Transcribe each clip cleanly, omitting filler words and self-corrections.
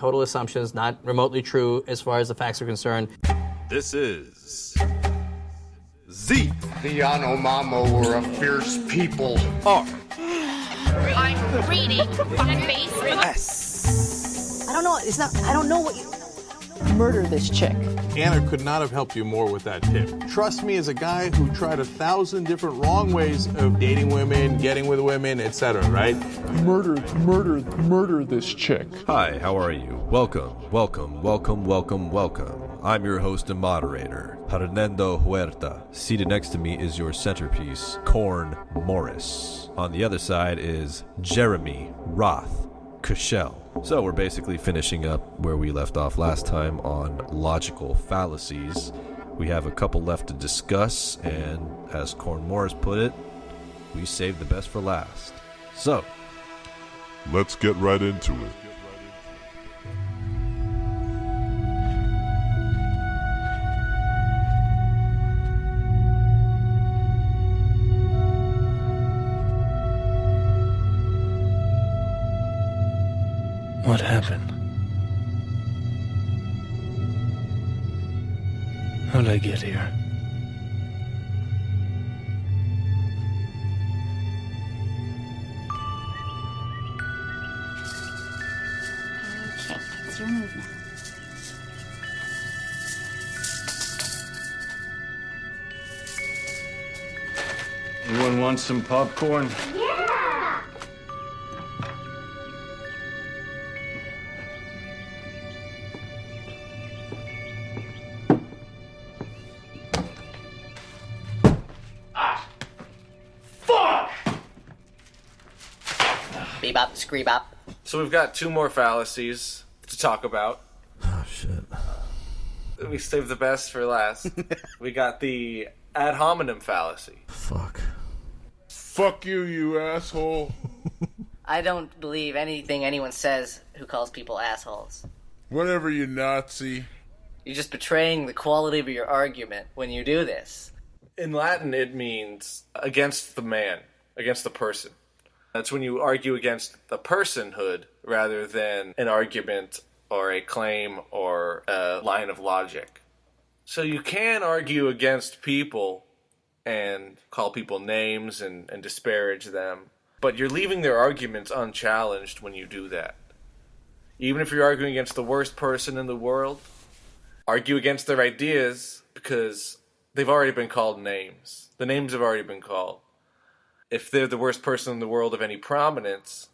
total assumptions, not remotely true as far as the facts are concerned. This is Z. The Yanomamo were a fierce people. R. I'm reading from Facebook. S. I don't know what you... Murder this chick. Anna could not have helped you more with that tip. Trust me, as a guy who tried 1,000 different wrong ways of dating women, getting with women, etc., right? Murder this chick. Hi, how are you? Welcome. I'm your host and moderator, Hernando Huerta. Seated next to me is your centerpiece, Corn Morris. On the other side is Jeremy Roth Cushell. So we're basically finishing up where we left off last time on logical fallacies. We have a couple left to discuss, and as Corn Morris put it, we saved the best for last. So, let's get right into it. What happened? How'd I get here? Okay, it's your move now. Anyone want some popcorn? Bebop, screebop. So we've got two more fallacies to talk about. oh shit. We saved the best for last. We got the ad hominem fallacy. Fuck. Fuck you, you asshole. I don't believe anything anyone says who calls people assholes. Whatever, you Nazi. You're just betraying the quality of your argument when you do this. In Latin, it means against the man, against the person. That's when you argue against the personhood rather than an argument or a claim or a line of logic. So you can argue against people and call people names and disparage them, but you're leaving their arguments unchallenged when you do that. Even if you're arguing against the worst person in the world, argue against their ideas because they've already been called names. The names have already been called. If they're the worst person in the world of any prominence,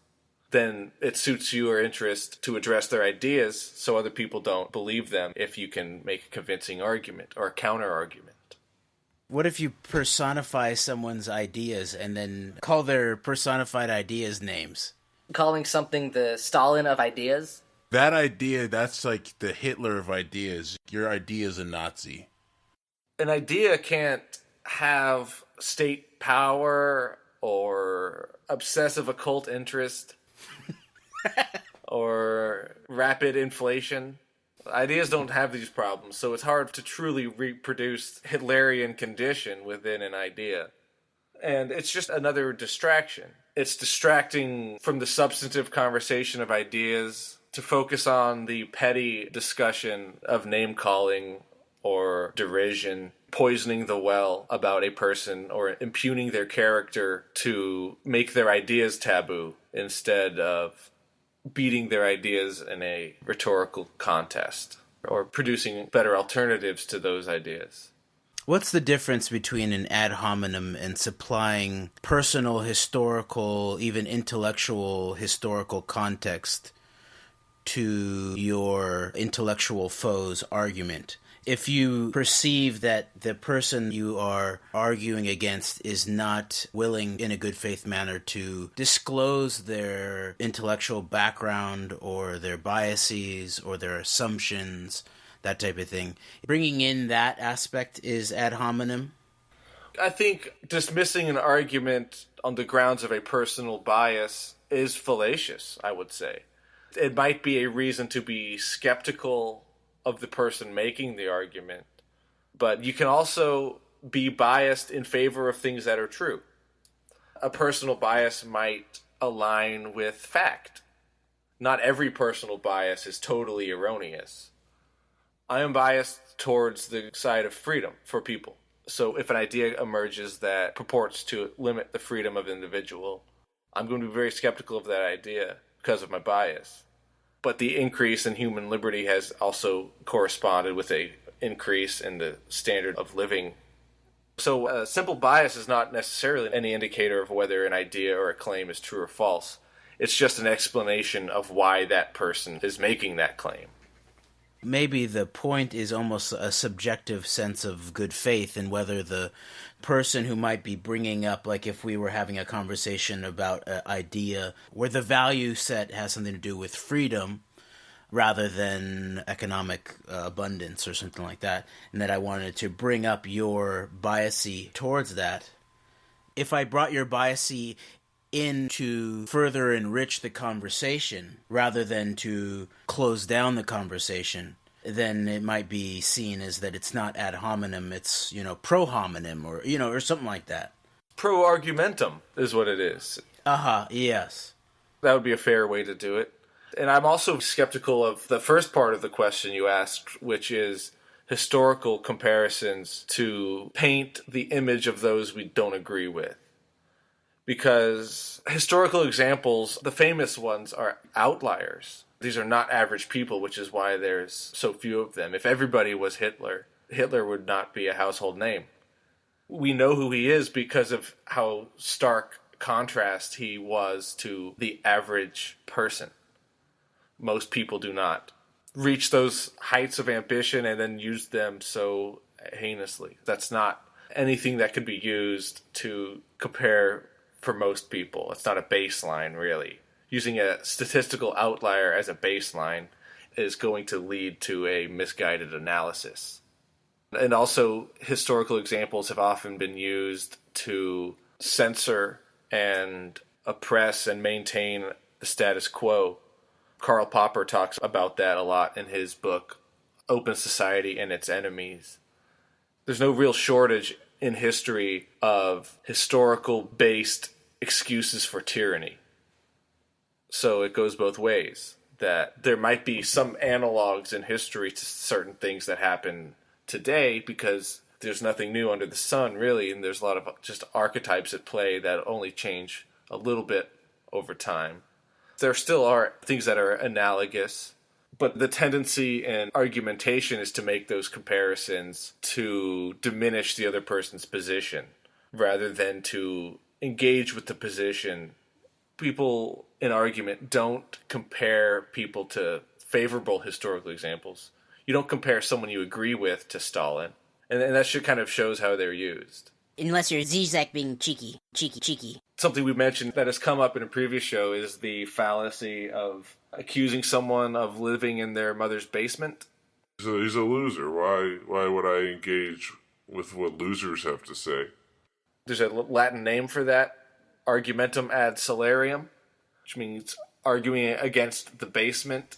then it suits your interest to address their ideas so other people don't believe them if you can make a convincing argument or a counter-argument. What if you personify someone's ideas and then call their personified ideas names? Calling something the Stalin of ideas? That idea, that's like the Hitler of ideas. Your idea is a Nazi. An idea can't have state power or obsessive occult interest or rapid inflation. Ideas don't have these problems, so it's hard to truly reproduce Hitlerian condition within an idea. And it's just another distraction. It's distracting from the substantive conversation of ideas to focus on the petty discussion of name-calling or derision, poisoning the well about a person or impugning their character to make their ideas taboo instead of beating their ideas in a rhetorical contest or producing better alternatives to those ideas. What's the difference between an ad hominem and supplying personal, historical, even intellectual, historical context to your intellectual foe's argument? If you perceive that the person you are arguing against is not willing in a good faith manner to disclose their intellectual background or their biases or their assumptions, that type of thing, bringing in that aspect is ad hominem? I think dismissing an argument on the grounds of a personal bias is fallacious, I would say. It might be a reason to be skeptical of the person making the argument, but you can also be biased in favor of things that are true. A personal bias might align with fact. Not every personal bias is totally erroneous. I am biased towards the side of freedom for people. So if an idea emerges that purports to limit the freedom of an individual, I'm going to be very skeptical of that idea because of my bias. But the increase in human liberty has also corresponded with a increase in the standard of living. So a simple bias is not necessarily any indicator of whether an idea or a claim is true or false. It's just an explanation of why that person is making that claim. Maybe the point is almost a subjective sense of good faith in whether the person who might be bringing up, like if we were having a conversation about an idea where the value set has something to do with freedom rather than economic abundance or something like that, and that I wanted to bring up your biasy towards that. If I brought your biasy in to further enrich the conversation rather than to close down the conversation, then it might be seen as that it's not ad hominem, it's, pro hominem or, or something like that. Pro argumentum is what it is. Yes. That would be a fair way to do it. And I'm also skeptical of the first part of the question you asked, which is historical comparisons to paint the image of those we don't agree with. Because historical examples, the famous ones, are outliers. These are not average people, which is why there's so few of them. If everybody was Hitler, Hitler would not be a household name. We know who he is because of how stark contrast he was to the average person. Most people do not reach those heights of ambition and then use them so heinously. That's not anything that could be used to compare for most people. It's not a baseline, really. Using a statistical outlier as a baseline is going to lead to a misguided analysis. And also, historical examples have often been used to censor and oppress and maintain the status quo. Karl Popper talks about that a lot in his book, Open Society and Its Enemies. There's no real shortage in history of historical-based excuses for tyranny. So it goes both ways, that there might be some analogs in history to certain things that happen today because there's nothing new under the sun, really, and there's a lot of just archetypes at play that only change a little bit over time. There still are things that are analogous, but the tendency in argumentation is to make those comparisons to diminish the other person's position rather than to engage with the position. People in argument don't compare people to favorable historical examples. You don't compare someone you agree with to Stalin. And that kind of shows how they're used. Unless you're Zizek being cheeky. Something we mentioned that has come up in a previous show is the fallacy of accusing someone of living in their mother's basement. He's a loser. Why would I engage with what losers have to say? There's a Latin name for that, argumentum ad salarium, which means arguing against the basement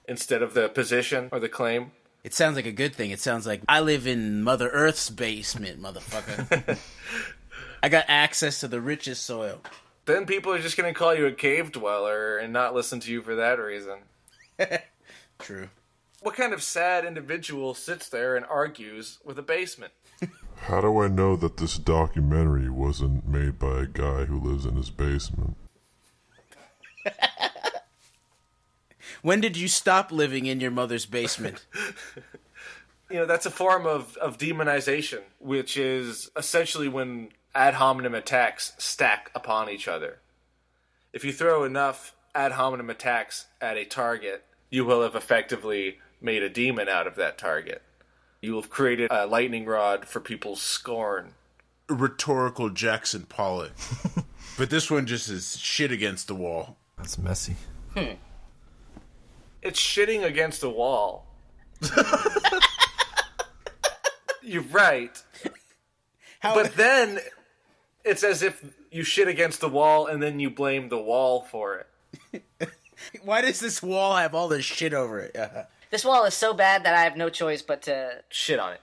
instead of the position or the claim. It sounds like a good thing. It sounds like, I live in Mother Earth's basement, motherfucker. I got access to the richest soil. Then people are just going to call you a cave dweller and not listen to you for that reason. True. What kind of sad individual sits there and argues with a basement? How do I know that this documentary wasn't made by a guy who lives in his basement? When did you stop living in your mother's basement? That's a form of demonization, which is essentially when ad hominem attacks stack upon each other. If you throw enough ad hominem attacks at a target, you will have effectively made a demon out of that target. You will have created a lightning rod for people's scorn. Rhetorical Jackson Pollock. But this one just is shit against the wall. That's messy. It's shitting against the wall. You're right. But then it's as if you shit against the wall and then you blame the wall for it. Why does this wall have all this shit over it? This wall is so bad that I have no choice but to shit on it.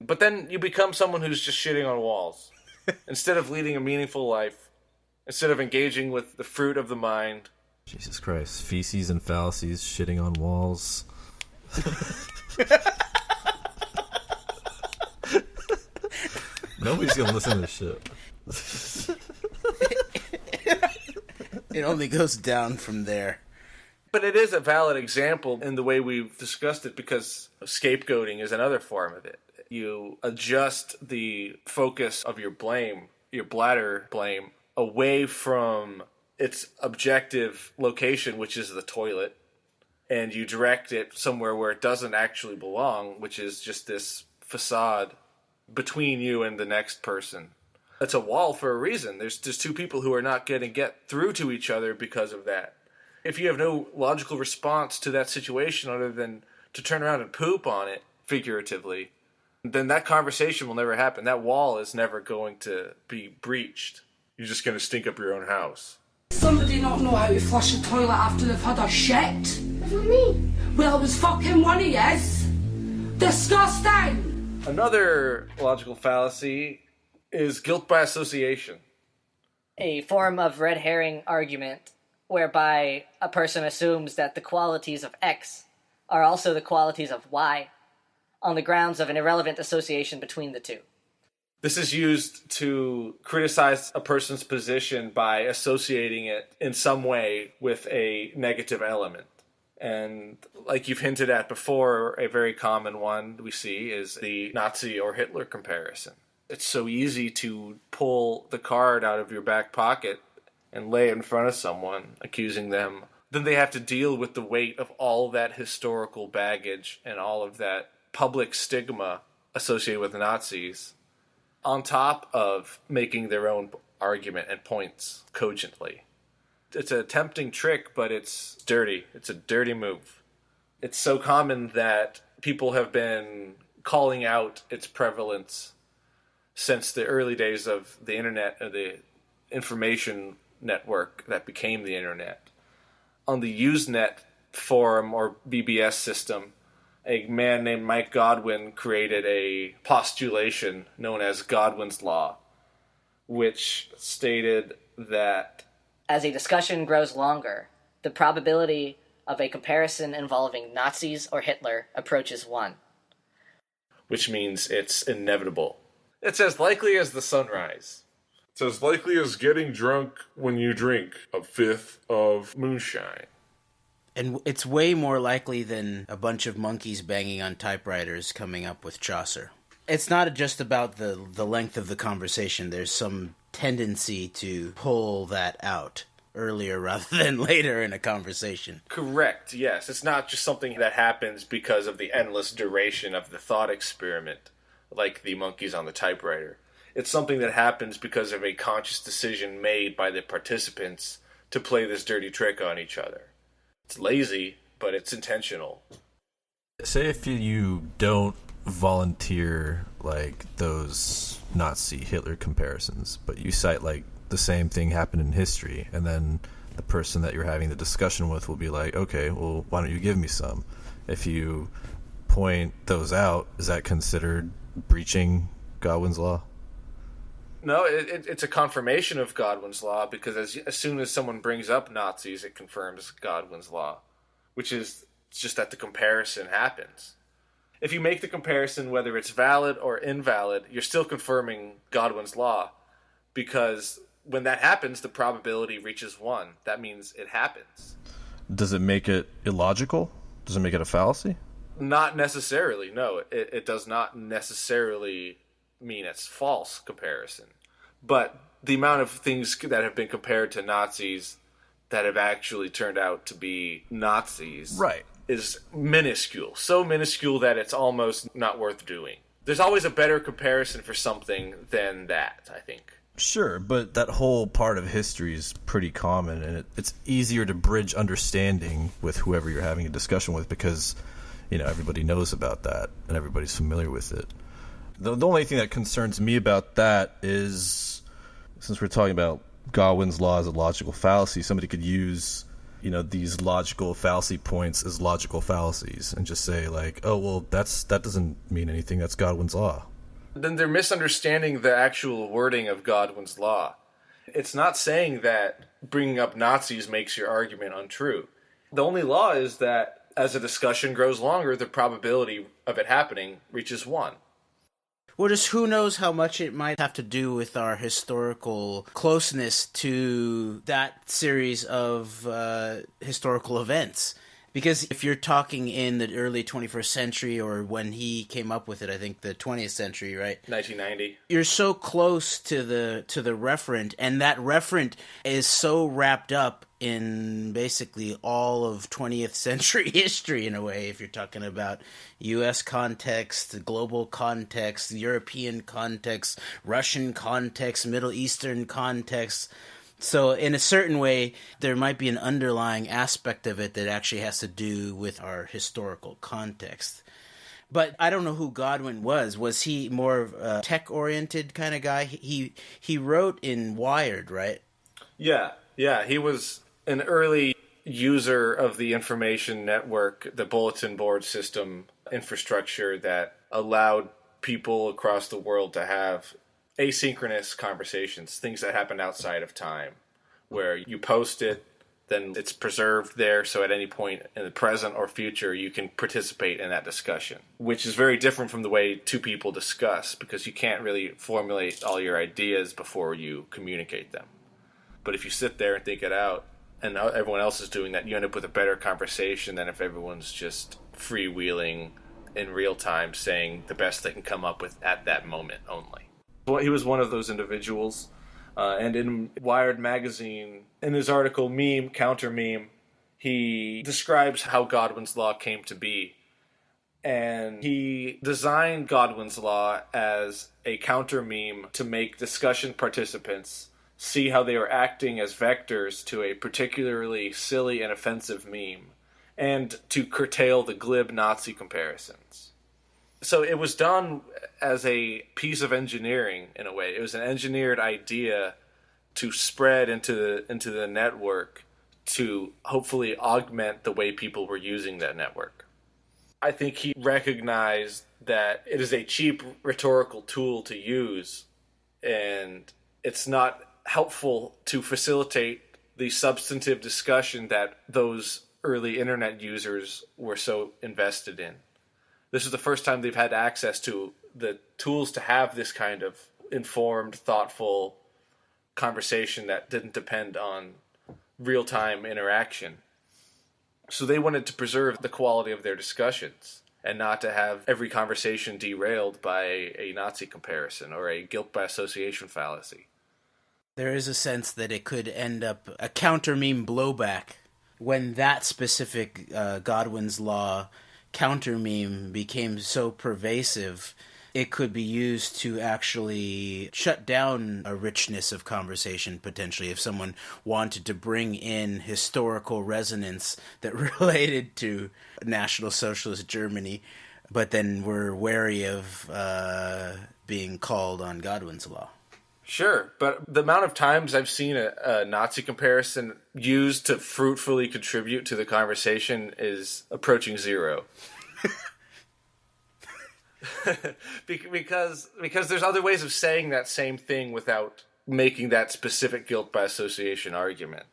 But then you become someone who's just shitting on walls. Instead of leading a meaningful life, instead of engaging with the fruit of the mind, Jesus Christ. Feces and fallacies, shitting on walls. Nobody's gonna listen to this shit. It only goes down from there. But it is a valid example in the way we've discussed it, because scapegoating is another form of it. You adjust the focus of your blame, your bladder blame, away from its objective location, which is the toilet, and you direct it somewhere where it doesn't actually belong, which is just this facade between you and the next person. It's a wall for a reason. There's just two people who are not going to get through to each other because of that. If you have no logical response to that situation other than to turn around and poop on it, figuratively, then that conversation will never happen. That wall is never going to be breached. You're just going to stink up your own house. Somebody not know how to flush a toilet after they've had a shit? What do you mean? Well, it was fucking one of yous. Disgusting! Another logical fallacy is guilt by association. A form of red herring argument whereby a person assumes that the qualities of X are also the qualities of Y on the grounds of an irrelevant association between the two. This is used to criticize a person's position by associating it in some way with a negative element. And like you've hinted at before, a very common one we see is the Nazi or Hitler comparison. It's so easy to pull the card out of your back pocket and lay it in front of someone, accusing them. Then they have to deal with the weight of all that historical baggage and all of that public stigma associated with the Nazis, on top of making their own argument and points cogently. It's a tempting trick, but it's dirty. It's a dirty move. It's so common that people have been calling out its prevalence since the early days of the internet, or the information network that became the internet. On the Usenet forum or BBS system, a man named Mike Godwin created a postulation known as Godwin's Law, which stated that as a discussion grows longer, the probability of a comparison involving Nazis or Hitler approaches 1. Which means it's inevitable. It's as likely as the sunrise. It's as likely as getting drunk when you drink a fifth of moonshine. And it's way more likely than a bunch of monkeys banging on typewriters coming up with Chaucer. It's not just about the length of the conversation. There's some tendency to pull that out earlier rather than later in a conversation. Correct, yes. It's not just something that happens because of the endless duration of the thought experiment, like the monkeys on the typewriter. It's something that happens because of a conscious decision made by the participants to play this dirty trick on each other. It's lazy, but it's intentional. Say if you don't volunteer like those Nazi Hitler comparisons, but you cite like the same thing happened in history, and then the person that you're having the discussion with will be like, okay, well, why don't you give me some? If you point those out, is that considered breaching Godwin's Law? No, it's a confirmation of Godwin's Law, because as soon as someone brings up Nazis, it confirms Godwin's Law, which is just that the comparison happens. If you make the comparison, whether it's valid or invalid, you're still confirming Godwin's Law, because when that happens, the probability reaches 1. That means it happens. Does it make it illogical? Does it make it a fallacy? Not necessarily, no. It does not necessarily mean it's false comparison. But the amount of things that have been compared to Nazis that have actually turned out to be Nazis is minuscule. So minuscule that it's almost not worth doing. There's always a better comparison for something than that, I think. Sure, but that whole part of history is pretty common, and it's easier to bridge understanding with whoever you're having a discussion with, because everybody knows about that and everybody's familiar with it. The only thing that concerns me about that is, since we're talking about Godwin's Law as a logical fallacy, somebody could use these logical fallacy points as logical fallacies and just say like, oh well, that doesn't mean anything, that's Godwin's Law. Then they're misunderstanding the actual wording of Godwin's Law. It's not saying that bringing up Nazis makes your argument untrue. The only law is that as a discussion grows longer, the probability of it happening reaches 1. Well, just who knows how much it might have to do with our historical closeness to that series of historical events. Because if you're talking in the early 21st century, or when he came up with it, I think the 20th century, right? 1990. You're so close to the referent, and that referent is so wrapped up in basically all of 20th century history in a way, if you're talking about U.S. context, global context, European context, Russian context, Middle Eastern context. So in a certain way, there might be an underlying aspect of it that actually has to do with our historical context. But I don't know who Godwin was. Was he more of a tech-oriented kind of guy? He wrote in Wired, right? Yeah. He was an early user of the information network, the bulletin board system infrastructure that allowed people across the world to have asynchronous conversations, things that happen outside of time, where you post it, then it's preserved there, so at any point in the present or future, you can participate in that discussion, which is very different from the way two people discuss, because you can't really formulate all your ideas before you communicate them. But if you sit there and think it out, and everyone else is doing that, you end up with a better conversation than if everyone's just freewheeling in real time, saying the best they can come up with at that moment only. Well, he was one of those individuals, and in Wired magazine, in his article Meme, Counter Meme, he describes how Godwin's Law came to be. And he designed Godwin's Law as a counter meme to make discussion participants see how they were acting as vectors to a particularly silly and offensive meme, and to curtail the glib Nazi comparisons. So it was done as a piece of engineering, in a way. It was an engineered idea to spread into the network to hopefully augment the way people were using that network. I think he recognized that it is a cheap rhetorical tool to use, and it's not helpful to facilitate the substantive discussion that those early internet users were so invested in. This is the first time they've had access to the tools to have this kind of informed, thoughtful conversation that didn't depend on real-time interaction. So they wanted to preserve the quality of their discussions and not to have every conversation derailed by a Nazi comparison or a guilt by association fallacy. There is a sense that it could end up a counter-meme blowback when that specific Godwin's Law counter-meme became so pervasive. It could be used to actually shut down a richness of conversation, potentially, if someone wanted to bring in historical resonance that related to National Socialist Germany, but then were wary of being called on Godwin's Law. Sure, but the amount of times I've seen a Nazi comparison used to fruitfully contribute to the conversation is approaching zero. because there's other ways of saying that same thing without making that specific guilt by association argument.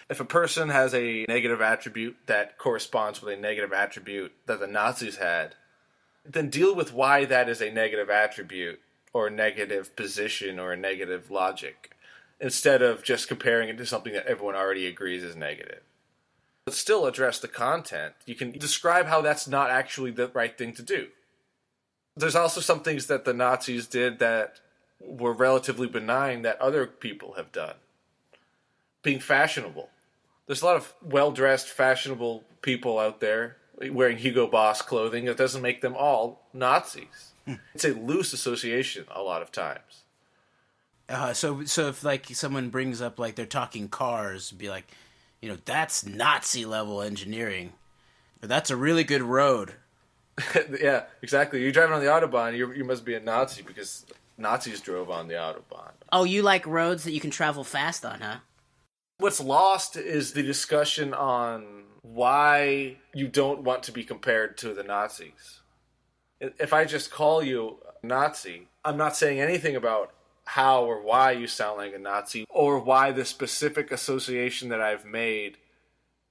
If a person has a negative attribute that corresponds with a negative attribute that the Nazis had, then deal with why that is a negative attribute or a negative position or a negative logic, instead of just comparing it to something that everyone already agrees is negative. But still address the content. You can describe how that's not actually the right thing to do. There's also some things that the Nazis did that were relatively benign that other people have done. Being fashionable. There's a lot of well-dressed, fashionable people out there wearing Hugo Boss clothing. That doesn't make them all Nazis. It's a loose association a lot of times. So if like someone brings up like they're talking cars, be like, that's Nazi level engineering. Or that's a really good road. Yeah, exactly. You're driving on the Autobahn, you must be a Nazi because Nazis drove on the Autobahn. Oh, you like roads that you can travel fast on, huh? What's lost is the discussion on why you don't want to be compared to the Nazis. If I just call you Nazi, I'm not saying anything about how or why you sound like a Nazi, or why the specific association that I've made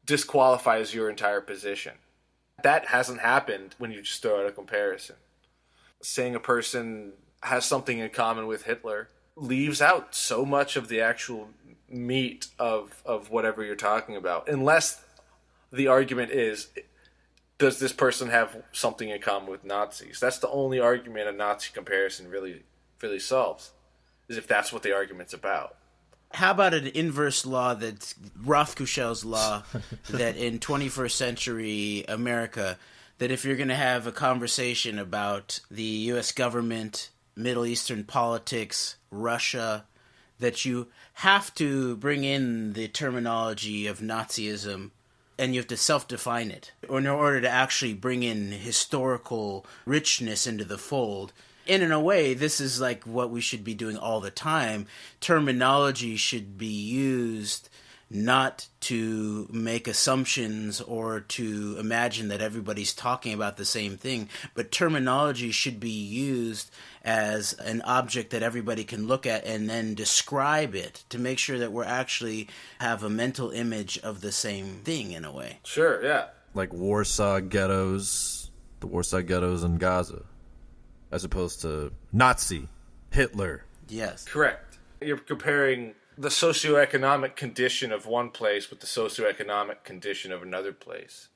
disqualifies your entire position. That hasn't happened when you just throw out a comparison. Saying a person has something in common with Hitler leaves out so much of the actual meat of whatever you're talking about, unless the argument is, does this person have something in common with Nazis? That's the only argument a Nazi comparison really solves, is if that's what the argument's about. How about an inverse law that's Rothschild's law that in 21st century America, that if you're going to have a conversation about the U.S. government, Middle Eastern politics, Russia, that you have to bring in the terminology of Nazism and you have to self-define it in order to actually bring in historical richness into the fold. And in a way, this is like what we should be doing all the time. Terminology should be used not to make assumptions or to imagine that everybody's talking about the same thing, but terminology should be used as an object that everybody can look at and then describe it to make sure that we're actually have a mental image of the same thing in a way. Sure, yeah. Like Warsaw ghettos, the Warsaw ghettos in Gaza, as opposed to Nazi, Hitler. Yes. Correct. You're comparing the socioeconomic condition of one place with the socioeconomic condition of another place.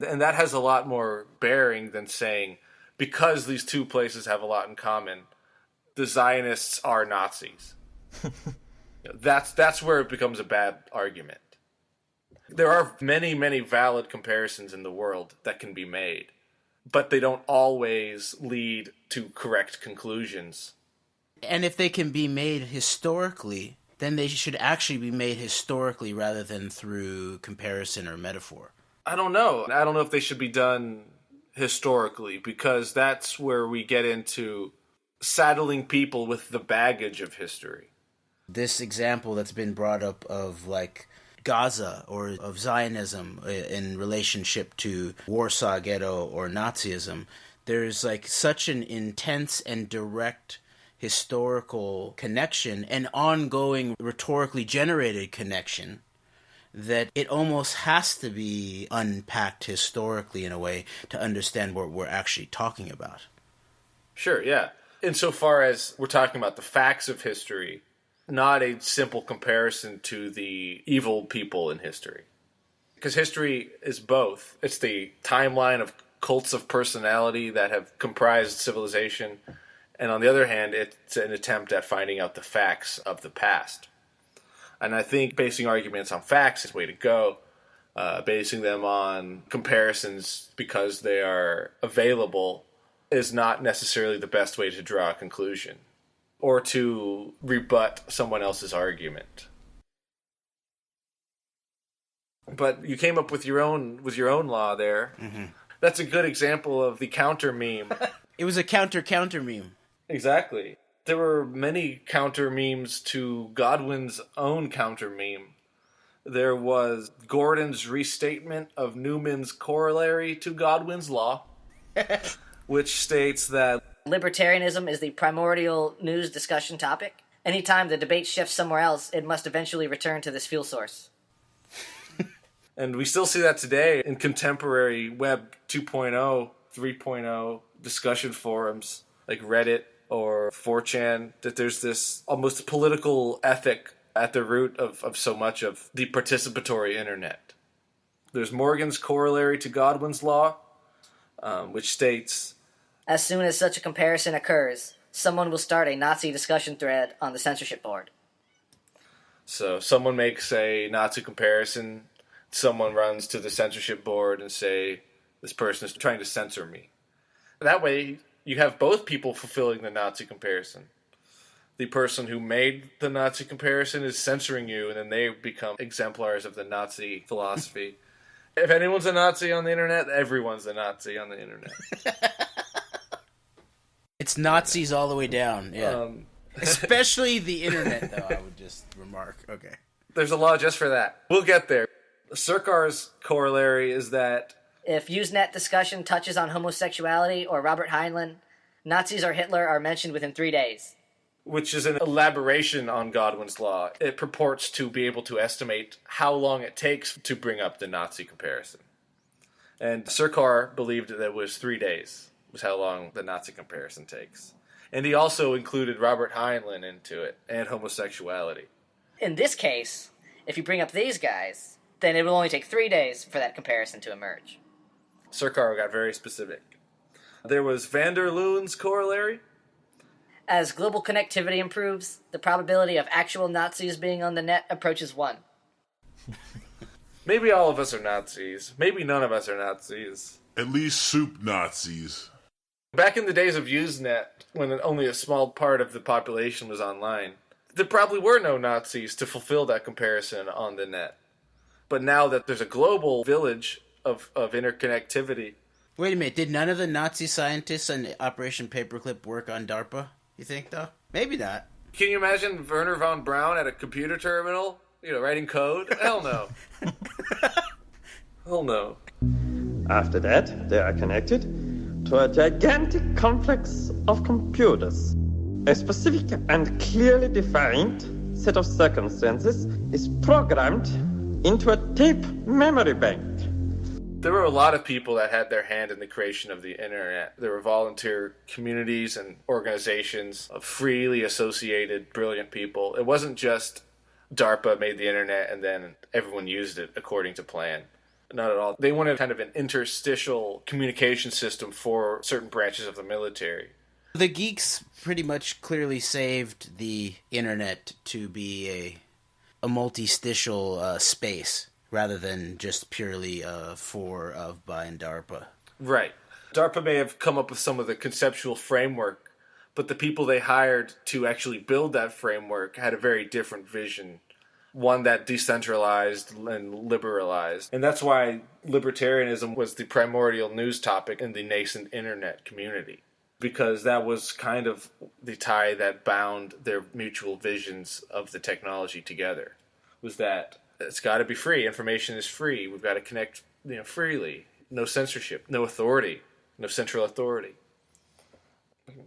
And that has a lot more bearing than saying, because these two places have a lot in common, the Zionists are Nazis. That's where it becomes a bad argument. There are many, many valid comparisons in the world that can be made, but they don't always lead to correct conclusions. And if they can be made historically, then they should actually be made historically rather than through comparison or metaphor. I don't know. I don't know if they should be done historically, because that's where we get into saddling people with the baggage of history. This example that's been brought up of like Gaza or of Zionism in relationship to Warsaw Ghetto or Nazism, there's like such an intense and direct historical connection and ongoing rhetorically generated connection that it almost has to be unpacked historically in a way to understand what we're actually talking about. Sure, yeah. Insofar as we're talking about the facts of history, not a simple comparison to the evil people in history. Because history is both. It's the timeline of cults of personality that have comprised civilization, and on the other hand, it's an attempt at finding out the facts of the past. And I think basing arguments on facts is the way to go. Basing them on comparisons because they are available is not necessarily the best way to draw a conclusion or to rebut someone else's argument. But you came up with your own law there. Mm-hmm. That's a good example of the counter meme. It was a counter meme. Exactly. There were many counter memes to Godwin's own counter meme. There was Gordon's restatement of Newman's corollary to Godwin's law, which states that libertarianism is the primordial news discussion topic. Anytime the debate shifts somewhere else, it must eventually return to this fuel source. And we still see that today in contemporary Web 2.0, 3.0 discussion forums like Reddit or 4chan, that there's this almost political ethic at the root of so much of the participatory internet. There's Morgan's corollary to Godwin's law, which states, as soon as such a comparison occurs, someone will start a Nazi discussion thread on the censorship board. So someone makes a Nazi comparison, someone runs to the censorship board and say, this person is trying to censor me. That way, you have both people fulfilling the Nazi comparison. The person who made the Nazi comparison is censoring you, and then they become exemplars of the Nazi philosophy. If anyone's a Nazi on the internet, everyone's a Nazi on the internet. It's Nazis all the way down, yeah. Especially the internet, though, I would just remark. Okay. There's a law just for that. We'll get there. Surkar's corollary is that if Usenet discussion touches on homosexuality or Robert Heinlein, Nazis or Hitler are mentioned within 3 days. which is an elaboration on Godwin's law. It purports to be able to estimate how long it takes to bring up the Nazi comparison. And Surkar believed that it was 3 days, was how long the Nazi comparison takes. And he also included Robert Heinlein into it, and homosexuality. In this case, if you bring up these guys, then it will only take 3 days for that comparison to emerge. Surkar got very specific. There was van der Loon's corollary. As global connectivity improves, the probability of actual Nazis being on the net approaches 1. Maybe all of us are Nazis. Maybe none of us are Nazis. At least soup Nazis. Back in the days of Usenet, when only a small part of the population was online, there probably were no Nazis to fulfill that comparison on the net. But now that there's a global village of interconnectivity... Wait a minute, did none of the Nazi scientists on Operation Paperclip work on DARPA, you think, though? Maybe not. Can you imagine Werner von Braun at a computer terminal, writing code? Hell no. Hell no. After that, they are connected to a gigantic complex of computers. A specific and clearly defined set of circumstances is programmed into a tape memory bank. There were a lot of people that had their hand in the creation of the internet. There were volunteer communities and organizations of freely associated brilliant people. It wasn't just DARPA made the internet and then everyone used it according to plan. Not at all. They wanted kind of an interstitial communication system for certain branches of the military. The geeks pretty much clearly saved the internet to be a multistitial space, rather than just purely by, and DARPA. Right. DARPA may have come up with some of the conceptual framework, but the people they hired to actually build that framework had a very different vision, one that decentralized and liberalized. And that's why libertarianism was the primordial news topic in the nascent internet community, because that was kind of the tie that bound their mutual visions of the technology together, was that it's got to be free. Information is free. We've got to connect, freely. No censorship, no authority, no central authority.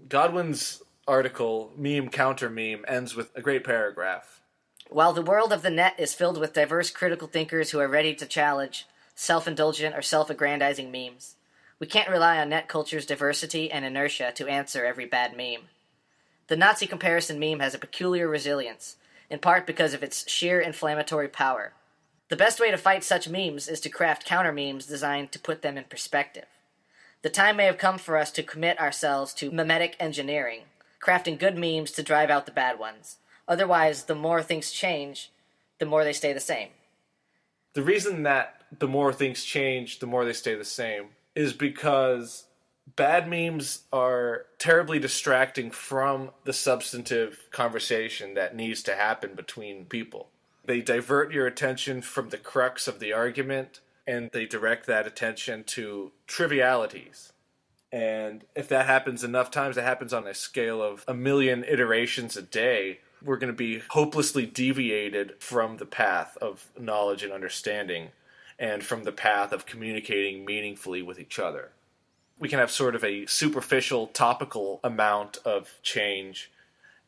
Godwin's article, Meme Counter Meme, ends with a great paragraph. While the world of the net is filled with diverse critical thinkers who are ready to challenge self-indulgent or self-aggrandizing memes, we can't rely on net culture's diversity and inertia to answer every bad meme. The Nazi comparison meme has a peculiar resilience, in part because of its sheer inflammatory power. The best way to fight such memes is to craft counter-memes designed to put them in perspective. The time may have come for us to commit ourselves to memetic engineering, crafting good memes to drive out the bad ones. Otherwise, the more things change, the more they stay the same. The reason that the more things change, the more they stay the same, is because bad memes are terribly distracting from the substantive conversation that needs to happen between people. They divert your attention from the crux of the argument, and they direct that attention to trivialities. And if that happens enough times, it happens on a scale of 1 million iterations a day, we're going to be hopelessly deviated from the path of knowledge and understanding, and from the path of communicating meaningfully with each other. We can have sort of a superficial, topical amount of change,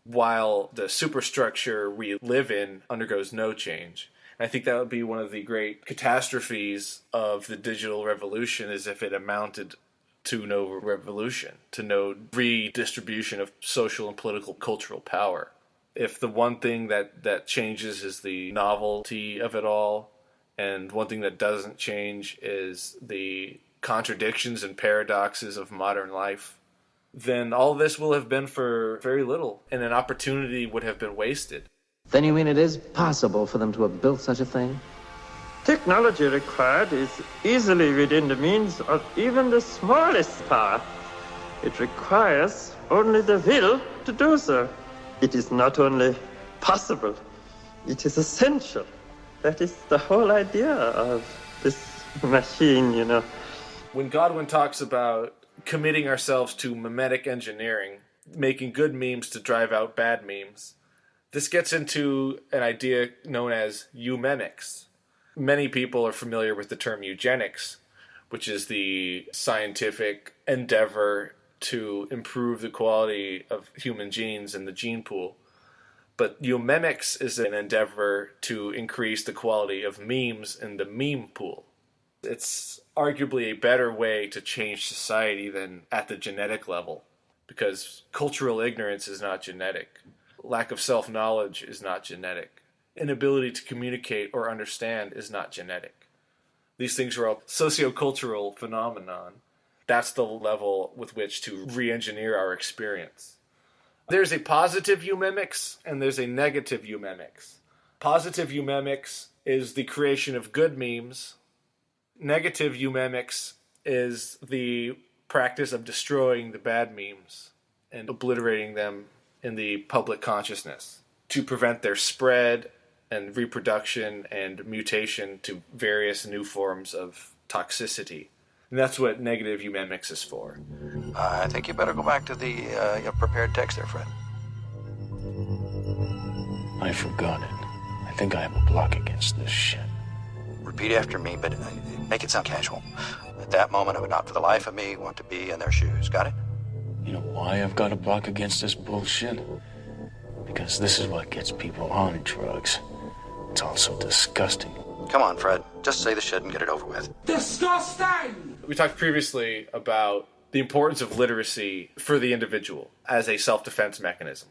while the superstructure we live in undergoes no change. And I think that would be one of the great catastrophes of the digital revolution, is if it amounted to no revolution, to no redistribution of social and political cultural power. If the one thing that changes is the novelty of it all, and one thing that doesn't change is the contradictions and paradoxes of modern life, then all this will have been for very little, and an opportunity would have been wasted. Then you mean it is possible for them to have built such a thing? Technology required is easily within the means of even the smallest power. It requires only the will to do so. It is not only possible, it is essential. That is the whole idea of this machine, When Godwin talks about committing ourselves to memetic engineering, making good memes to drive out bad memes, this gets into an idea known as eumenics. Many people are familiar with the term eugenics, which is the scientific endeavor to improve the quality of human genes in the gene pool. But eumemics is an endeavor to increase the quality of memes in the meme pool. It's arguably a better way to change society than at the genetic level, because cultural ignorance is not genetic. Lack of self-knowledge is not genetic. Inability to communicate or understand is not genetic. These things are all sociocultural phenomenon. That's the level with which to re-engineer our experience. There's a positive eumemics and there's a negative eumemics. Positive eumemics is the creation of good memes. Negative eumemics is the practice of destroying the bad memes and obliterating them in the public consciousness to prevent their spread and reproduction and mutation to various new forms of toxicity. And that's what negative eumemics is for. I think you better go back to the prepared text there, Fred. I forgot it. I think I have a block against this shit. Repeat after me, but make it sound casual. At that moment, I would not for the life of me want to be in their shoes. Got it? You know why I've got a block against this bullshit? Because this is what gets people on drugs. It's all so disgusting. Come on, Fred. Just say the shit and get it over with. Disgusting! We talked previously about the importance of literacy for the individual as a self-defense mechanism.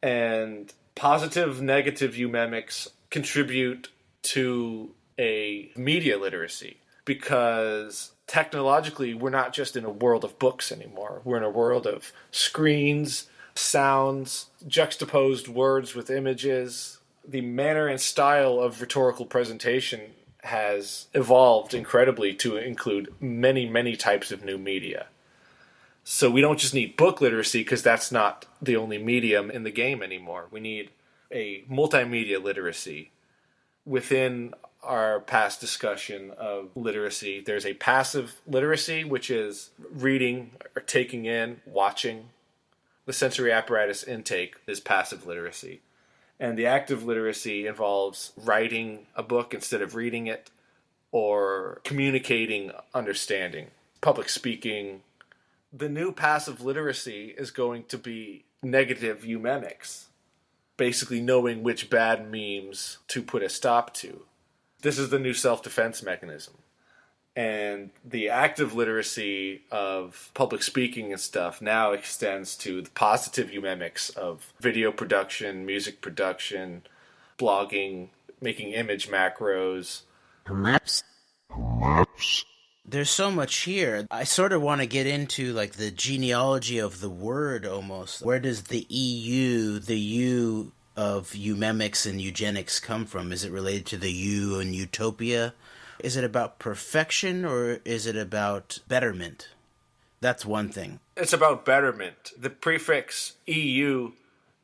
And positive, negative eumemics contribute to a media literacy because technologically we're not just in a world of books anymore. We're in a world of screens, sounds, juxtaposed words with images. The manner and style of rhetorical presentation has evolved incredibly to include many, many types of new media. So we don't just need book literacy because that's not the only medium in the game anymore. We need a multimedia literacy. Within our past discussion of literacy, there's a passive literacy, which is reading or taking in, watching. The sensory apparatus intake is passive literacy. And the active literacy involves writing a book instead of reading it, or communicating understanding, public speaking. The new passive literacy is going to be negative eumemics, basically knowing which bad memes to put a stop to. This is the new self-defense mechanism. And the active literacy of public speaking and stuff now extends to the positive eumemics of video production, music production, blogging, making image macros. Maps. There's so much here. I sort of want to get into like the genealogy of the word almost. Where does the EU, the U of eumemics and eugenics come from? Is it related to the U and utopia? Is it about perfection or is it about betterment? That's one thing. It's about betterment. The prefix EU,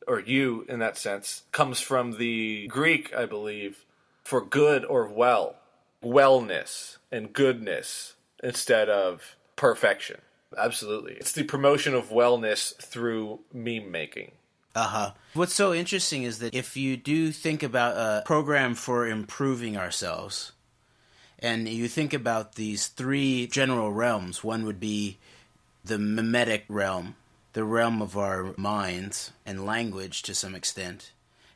or you in that sense, comes from the Greek, I believe, for good or well. Wellness and goodness instead of perfection. Absolutely. It's the promotion of wellness through meme making. What's so interesting is that if you do think about a program for improving ourselves, and you think about these three general realms, one would be the mimetic realm, the realm of our minds and language to some extent.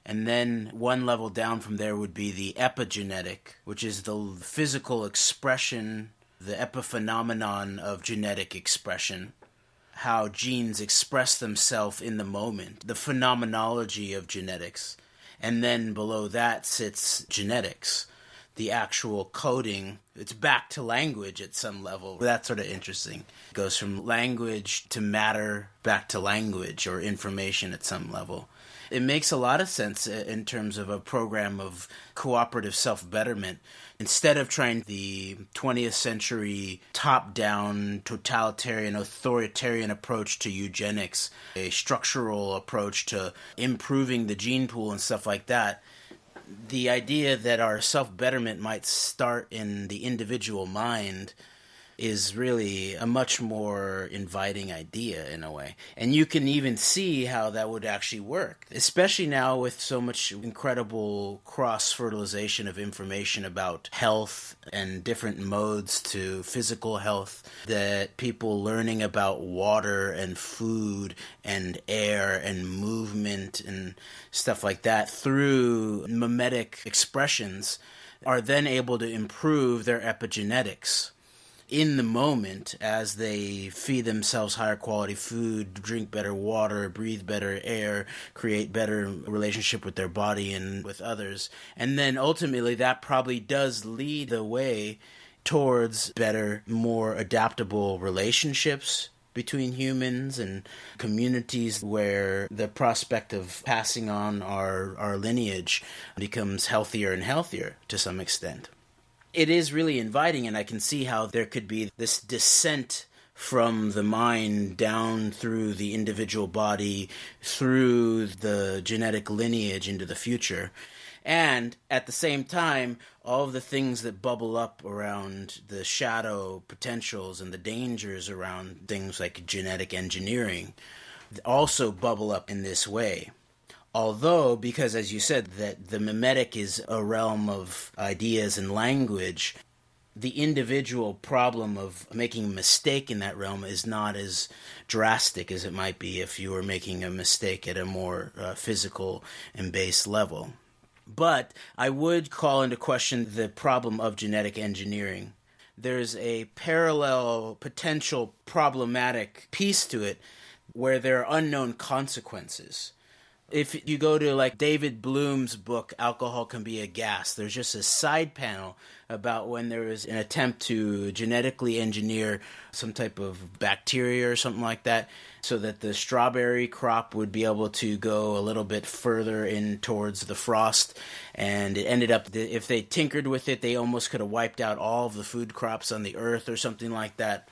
And then one level down from there would be the epigenetic, which is the physical expression, the epiphenomenon of genetic expression, how genes express themselves in the moment, the phenomenology of genetics. And then below that sits genetics, the actual coding. It's back to language at some level. That's sort of interesting. It goes from language to matter back to language or information at some level. It makes a lot of sense in terms of a program of cooperative self-betterment. Instead of trying the 20th century top-down, totalitarian, authoritarian approach to eugenics, a structural approach to improving the gene pool and stuff like that, the idea that our self-betterment might start in the individual mind is really a much more inviting idea in a way. And you can even see how that would actually work, especially now with so much incredible cross-fertilization of information about health and different modes to physical health, that people learning about water and food and air and movement and stuff like that through mimetic expressions are then able to improve their epigenetics in the moment as they feed themselves higher quality food, drink better water, breathe better air, create better relationship with their body and with others. And then ultimately that probably does lead the way towards better, more adaptable relationships between humans and communities where the prospect of passing on our lineage becomes healthier and healthier to some extent. It is really inviting, and I can see how there could be this descent from the mind down through the individual body, through the genetic lineage into the future. And at the same time, all of the things that bubble up around the shadow potentials and the dangers around things like genetic engineering also bubble up in this way. Although, because as you said, that the mimetic is a realm of ideas and language, the individual problem of making a mistake in that realm is not as drastic as it might be if you were making a mistake at a more physical and base level. But I would call into question the problem of genetic engineering. There's a parallel, potential problematic piece to it where there are unknown consequences. If you go to like David Bloom's book, Alcohol Can Be a Gas, there's just a side panel about when there was an attempt to genetically engineer some type of bacteria or something like that so that the strawberry crop would be able to go a little bit further in towards the frost. And it ended up, if they tinkered with it, they almost could have wiped out all of the food crops on the earth or something like that.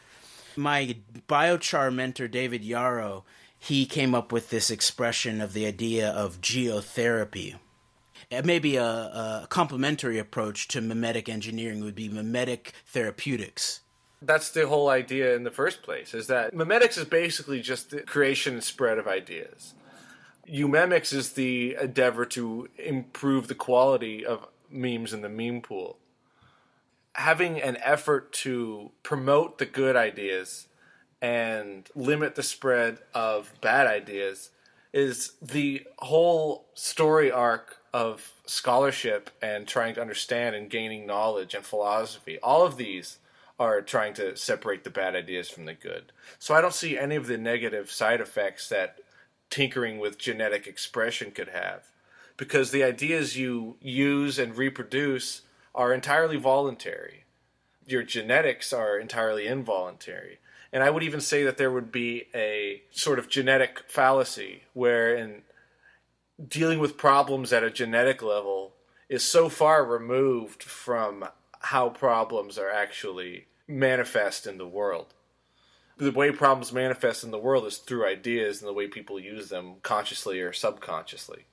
My biochar mentor, David Yarrow, he came up with this expression of the idea of geotherapy. Maybe a complementary approach to mimetic engineering would be mimetic therapeutics. That's the whole idea in the first place, is that mimetics is basically just the creation and spread of ideas. Eumemics is the endeavor to improve the quality of memes in the meme pool. Having an effort to promote the good ideas and limit the spread of bad ideas is the whole story arc of scholarship and trying to understand and gaining knowledge and philosophy. All of these are trying to separate the bad ideas from the good. So I don't see any of the negative side effects that tinkering with genetic expression could have, because the ideas you use and reproduce are entirely voluntary. Your genetics are entirely involuntary. And I would even say that there would be a sort of genetic fallacy where in dealing with problems at a genetic level is so far removed from how problems are actually manifest in the world. The way problems manifest in the world is through ideas and the way people use them consciously or subconsciously.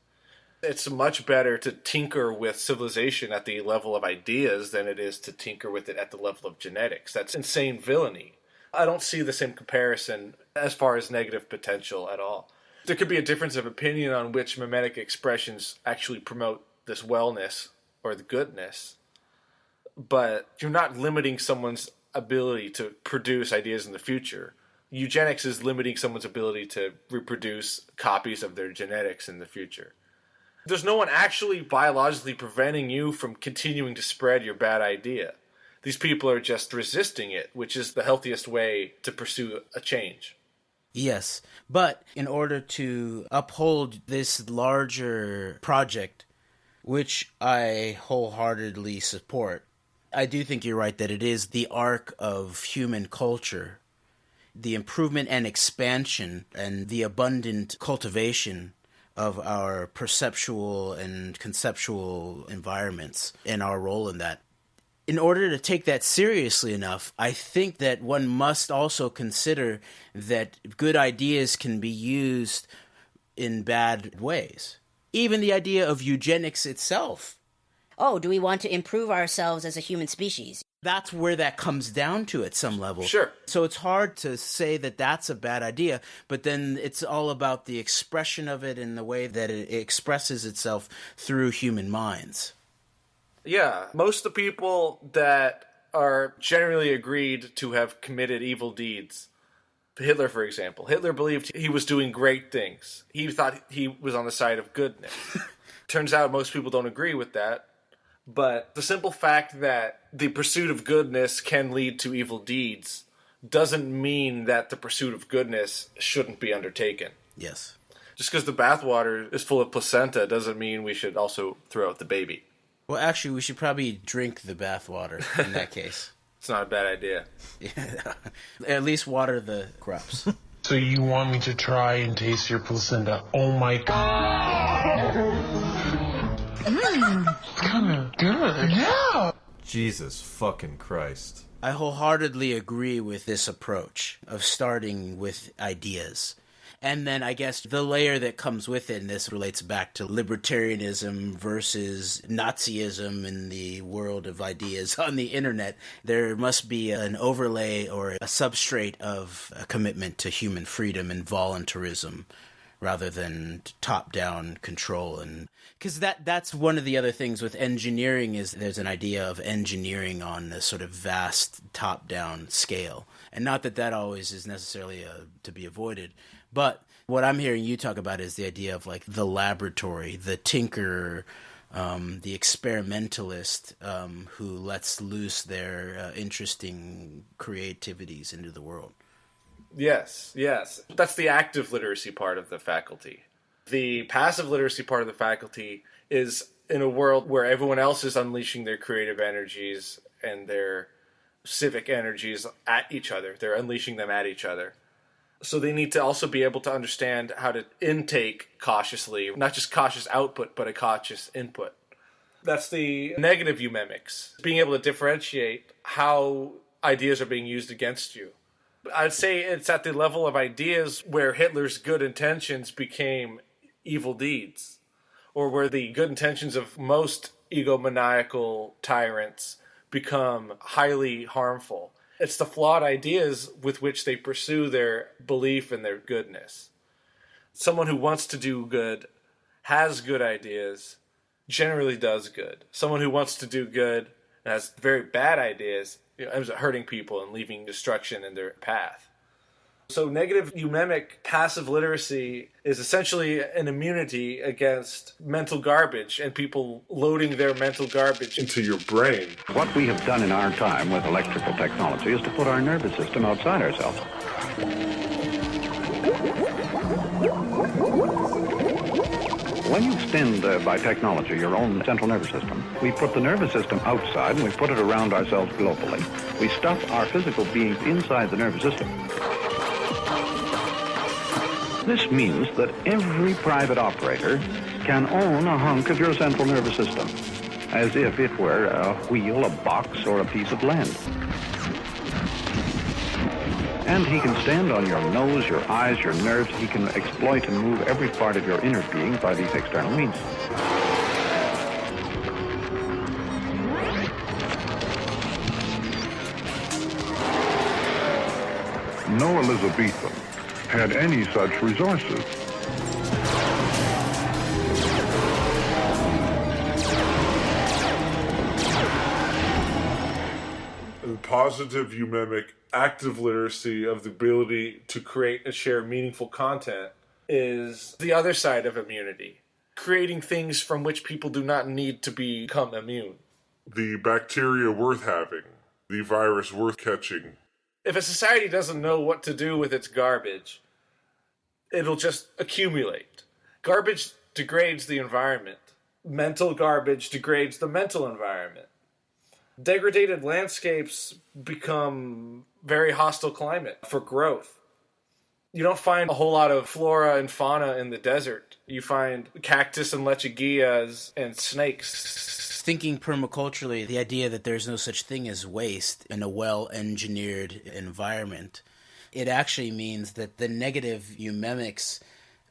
It's much better to tinker with civilization at the level of ideas than it is to tinker with it at the level of genetics. That's insane villainy. I don't see the same comparison as far as negative potential at all. There could be a difference of opinion on which mimetic expressions actually promote this wellness or the goodness, but you're not limiting someone's ability to produce ideas in the future. Eugenics is limiting someone's ability to reproduce copies of their genetics in the future. There's no one actually biologically preventing you from continuing to spread your bad idea. These people are just resisting it, which is the healthiest way to pursue a change. Yes, but in order to uphold this larger project, which I wholeheartedly support, I do think you're right that it is the arc of human culture, the improvement and expansion and the abundant cultivation of our perceptual and conceptual environments and our role in that. In order to take that seriously enough, I think that one must also consider that good ideas can be used in bad ways. Even the idea of eugenics itself. Oh, do we want to improve ourselves as a human species? That's where that comes down to at some level. Sure. So it's hard to say that that's a bad idea, but then it's all about the expression of it and the way that it expresses itself through human minds. Yeah, most of the people that are generally agreed to have committed evil deeds, Hitler, for example, Hitler believed he was doing great things. He thought he was on the side of goodness. Turns out most people don't agree with that. But the simple fact that the pursuit of goodness can lead to evil deeds doesn't mean that the pursuit of goodness shouldn't be undertaken. Yes. Just because the bathwater is full of placenta doesn't mean we should also throw out the baby. Well, actually, we should probably drink the bathwater in that case. It's not a bad idea. Yeah. At least water the crops. So you want me to try and taste your placenta? Oh my god. It's kind of good. Yeah. Jesus fucking Christ. I wholeheartedly agree with this approach of starting with ideas. And then I guess the layer that comes with it, and this relates back to libertarianism versus Nazism in the world of ideas on the internet, there must be an overlay or a substrate of a commitment to human freedom and voluntarism rather than top-down control. And because that's one of the other things with engineering is there's an idea of engineering on a sort of vast top-down scale. And not that that always is necessarily to be avoided. But what I'm hearing you talk about is the idea of like the laboratory, the tinkerer, the experimentalist who lets loose their interesting creativities into the world. Yes. That's the active literacy part of the faculty. The passive literacy part of the faculty is in a world where everyone else is unleashing their creative energies and their civic energies at each other. They're unleashing them at each other. So they need to also be able to understand how to intake cautiously, not just cautious output, but a cautious input. That's the negative eumemics, being able to differentiate how ideas are being used against you. I'd say it's at the level of ideas where Hitler's good intentions became evil deeds, or where the good intentions of most egomaniacal tyrants become highly harmful. It's the flawed ideas with which they pursue their belief in their goodness. Someone who wants to do good, has good ideas, generally does good. Someone who wants to do good and has very bad ideas ends up hurting people and leaving destruction in their path. So negative eumemic passive literacy is essentially an immunity against mental garbage and people loading their mental garbage into your brain. What we have done in our time with electrical technology is to put our nervous system outside ourselves. When you extend by technology your own central nervous system, we put the nervous system outside and we put it around ourselves globally. We stuff our physical beings inside the nervous system. This means that every private operator can own a hunk of your central nervous system, as if it were a wheel, a box, or a piece of land. And he can stand on your nose, your eyes, your nerves. He can exploit and move every part of your inner being by these external means. No Elizabethan had any such resources. And positive eumemic active literacy of the ability to create and share meaningful content is the other side of immunity. Creating things from which people do not need to become immune. The bacteria worth having, the virus worth catching. If a society doesn't know what to do with its garbage, it'll just accumulate. Garbage degrades the environment. Mental garbage degrades the mental environment. Degraded landscapes become very hostile climate for growth. You don't find a whole lot of flora and fauna in the desert. You find cactus and lechuguillas and snakes. Thinking permaculturally, the idea that there's no such thing as waste in a well-engineered environment, it actually means that the negative eumemics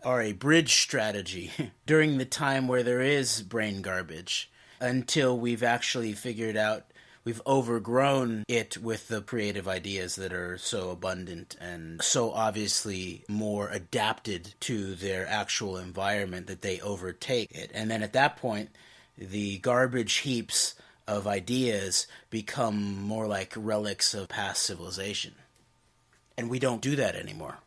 are a bridge strategy during the time where there is brain garbage until we've actually figured out we've overgrown it with the creative ideas that are so abundant and so obviously more adapted to their actual environment that they overtake it. And then at that point, the garbage heaps of ideas become more like relics of past civilization. And we don't do that anymore.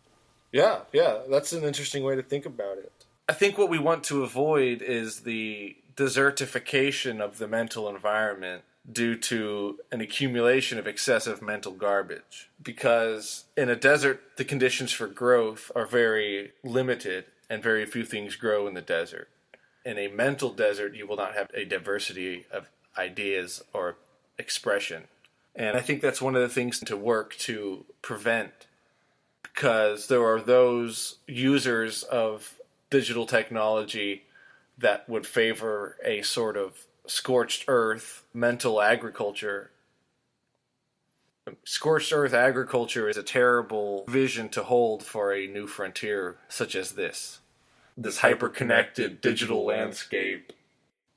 Yeah, that's an interesting way to think about it. I think what we want to avoid is the desertification of the mental environment due to an accumulation of excessive mental garbage. Because in a desert, the conditions for growth are very limited, and very few things grow in the desert. In a mental desert, you will not have a diversity of ideas or expression. And I think that's one of the things to work to prevent, because there are those users of digital technology that would favor a sort of scorched earth mental agriculture. Scorched earth agriculture is a terrible vision to hold for a new frontier such as this hyper-connected digital landscape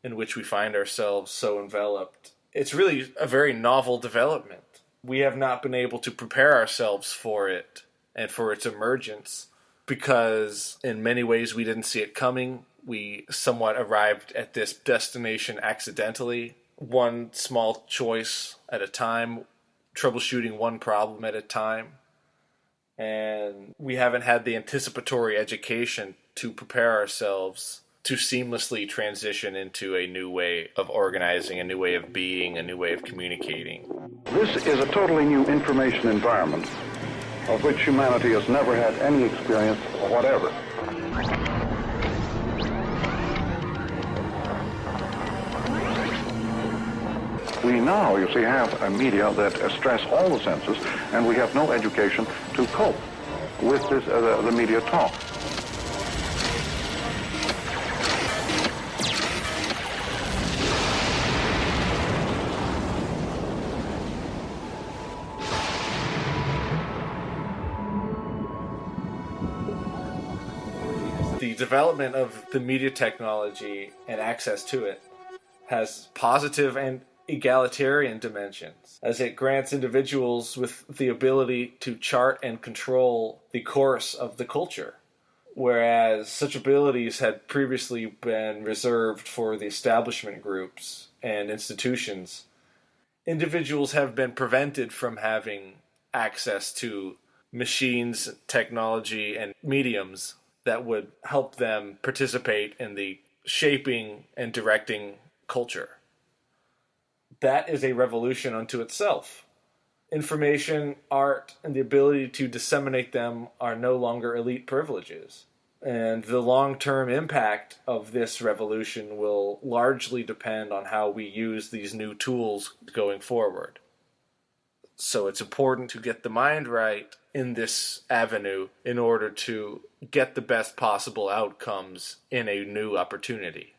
in which we find ourselves so enveloped. It's really a very novel development. We have not been able to prepare ourselves for it and for its emergence because in many ways we didn't see it coming. We somewhat arrived at this destination accidentally, one small choice at a time, troubleshooting one problem at a time. And we haven't had the anticipatory education to prepare ourselves to seamlessly transition into a new way of organizing, a new way of being, a new way of communicating. This is a totally new information environment of which humanity has never had any experience whatever. We now, you see, have a media that stress all the senses, and we have no education to cope with this, the media talk. The development of the media technology and access to it has positive and egalitarian dimensions, as it grants individuals with the ability to chart and control the course of the culture, whereas such abilities had previously been reserved for the establishment groups and institutions. Individuals have been prevented from having access to machines, technology, and mediums that would help them participate in the shaping and directing culture. That is a revolution unto itself. Information, art, and the ability to disseminate them are no longer elite privileges. And the long-term impact of this revolution will largely depend on how we use these new tools going forward. So it's important to get the mind right in this avenue in order to get the best possible outcomes in a new opportunity.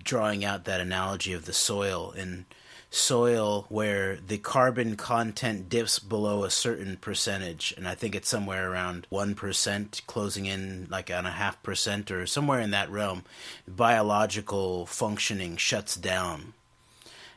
Drawing out that analogy of the soil, in soil where the carbon content dips below a certain percentage, and I think it's somewhere around 1%, closing in like on a 0.5% or somewhere in that realm, biological functioning shuts down.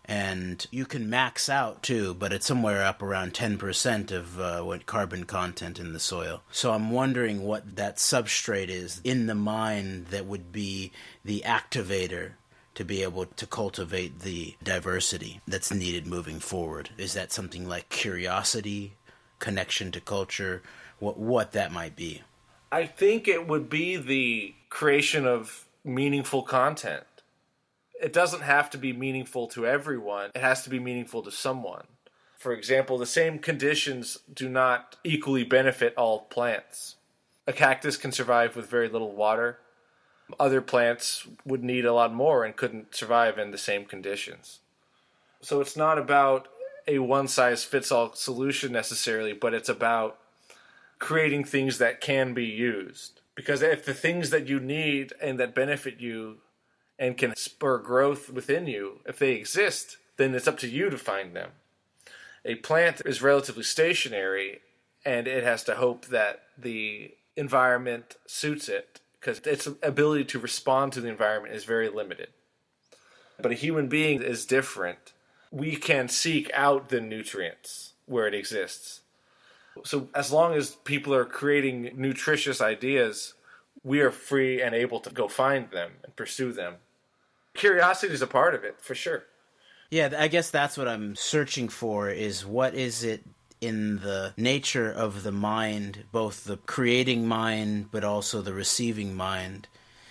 And you can max out too, but it's somewhere up around 10% of what carbon content in the soil. So I'm wondering what that substrate is in the mind that would be the activator to be able to cultivate the diversity that's needed moving forward. Is that something like curiosity, connection to culture, what that might be? I think it would be the creation of meaningful content. It doesn't have to be meaningful to everyone. It has to be meaningful to someone. For example, the same conditions do not equally benefit all plants. A cactus can survive with very little water. Other plants would need a lot more and couldn't survive in the same conditions. So it's not about a one-size-fits-all solution necessarily, but it's about creating things that can be used. Because if the things that you need and that benefit you and can spur growth within you, if they exist, then it's up to you to find them. A plant is relatively stationary, and it has to hope that the environment suits it, because its ability to respond to the environment is very limited. But a human being is different. we can seek out the nutrients where it exists. So as long as people are creating nutritious ideas, we are free and able to go find them and pursue them. Curiosity is a part of it, for sure. Yeah, I guess that's what I'm searching for, is what is it in the nature of the mind, both the creating mind but also the receiving mind,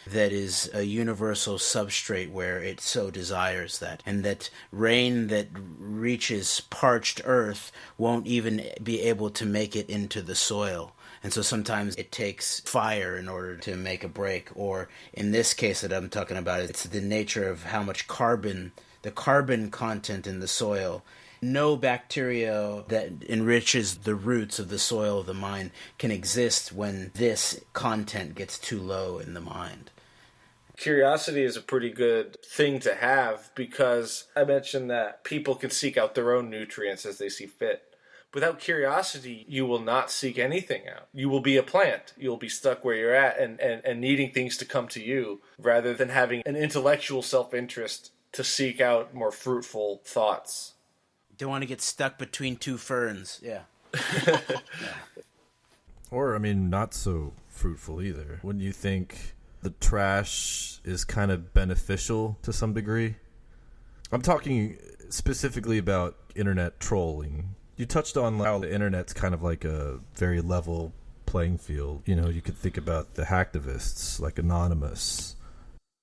that is a universal substrate where it so desires that, and that rain that reaches parched earth won't even be able to make it into the soil. And so sometimes it takes fire in order to make a break, or in this case that I'm talking about, it's the nature of how much carbon, the carbon content in the soil. No bacteria that enriches the roots of the soil of the mind can exist when this content gets too low in the mind. Curiosity is a pretty good thing to have, because I mentioned that people can seek out their own nutrients as they see fit. Without curiosity, you will not seek anything out. You will be a plant. You'll be stuck where you're at and needing things to come to you, rather than having an intellectual self-interest to seek out more fruitful thoughts. Don't want to get stuck between two ferns. Yeah. Or, I mean, not so fruitful either. Wouldn't you think the trash is kind of beneficial to some degree? I'm talking specifically about internet trolling. You touched on how the internet's kind of like a very level playing field. You know, you could think about the hacktivists, like Anonymous.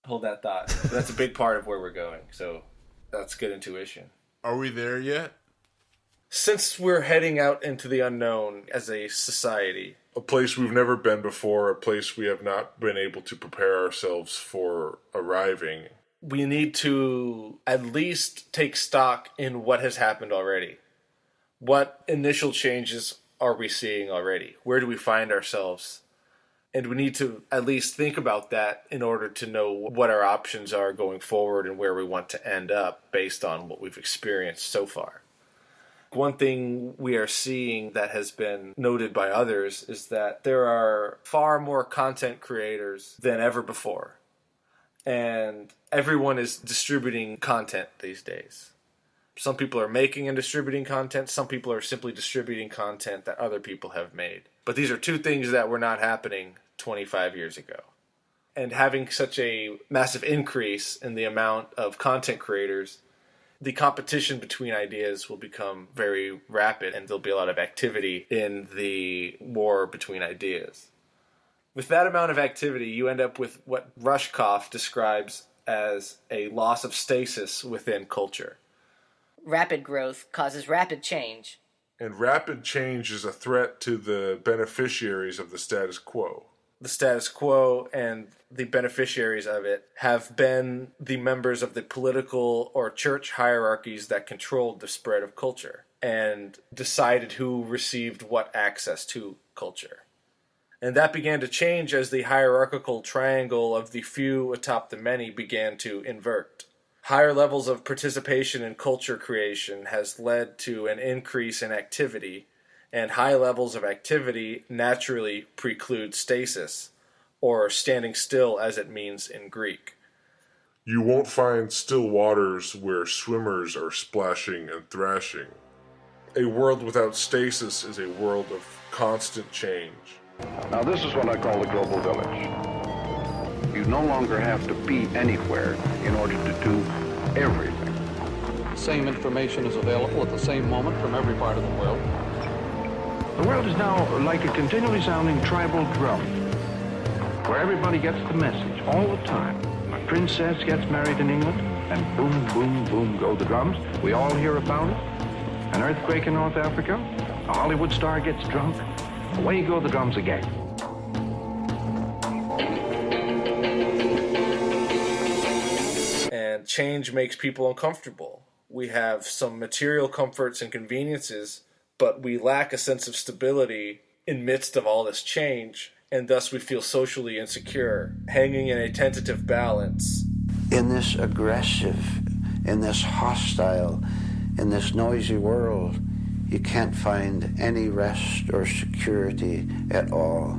Hold that thought. That's a big part of where we're going, so that's good intuition. Are we there yet? Since we're heading out into the unknown as a society, a place we've never been before, a place we have not been able to prepare ourselves for arriving, we need to at least take stock in what has happened already. What initial changes are we seeing already? Where do we find ourselves? And we need to at least think about that in order to know what our options are going forward and where we want to end up based on what we've experienced so far. One thing we are seeing that has been noted by others is that there are far more content creators than ever before. And everyone is distributing content these days. Some people are making and distributing content. Some people are simply distributing content that other people have made. But these are two things that were not happening 25 years ago. And having such a massive increase in the amount of content creators, the competition between ideas will become very rapid, and there'll be a lot of activity in the war between ideas. With that amount of activity, you end up with what Rushkoff describes as a loss of stasis within culture. Rapid growth causes rapid change. And rapid change is a threat to the beneficiaries of the status quo. The status quo and the beneficiaries of it have been the members of the political or church hierarchies that controlled the spread of culture and decided who received what access to culture. And that began to change as the hierarchical triangle of the few atop the many began to invert. Higher levels of participation in culture creation has led to an increase in activity, and high levels of activity naturally preclude stasis, or standing still as it means in Greek. You won't find still waters where swimmers are splashing and thrashing. A world without stasis is a world of constant change. Now this is what I call the global village. You no longer have to be anywhere in order to do everything. The same information is available at the same moment from every part of the world. The world is now like a continually sounding tribal drum, where everybody gets the message all the time. A princess gets married in England, and boom, boom, boom go the drums. We all hear about it. An earthquake in North Africa, a Hollywood star gets drunk, away go the drums again. And change makes people uncomfortable. We have some material comforts and conveniences, but we lack a sense of stability in midst of all this change, and thus we feel socially insecure, hanging in a tentative balance. In this aggressive, in this hostile, in this noisy world, you can't find any rest or security at all,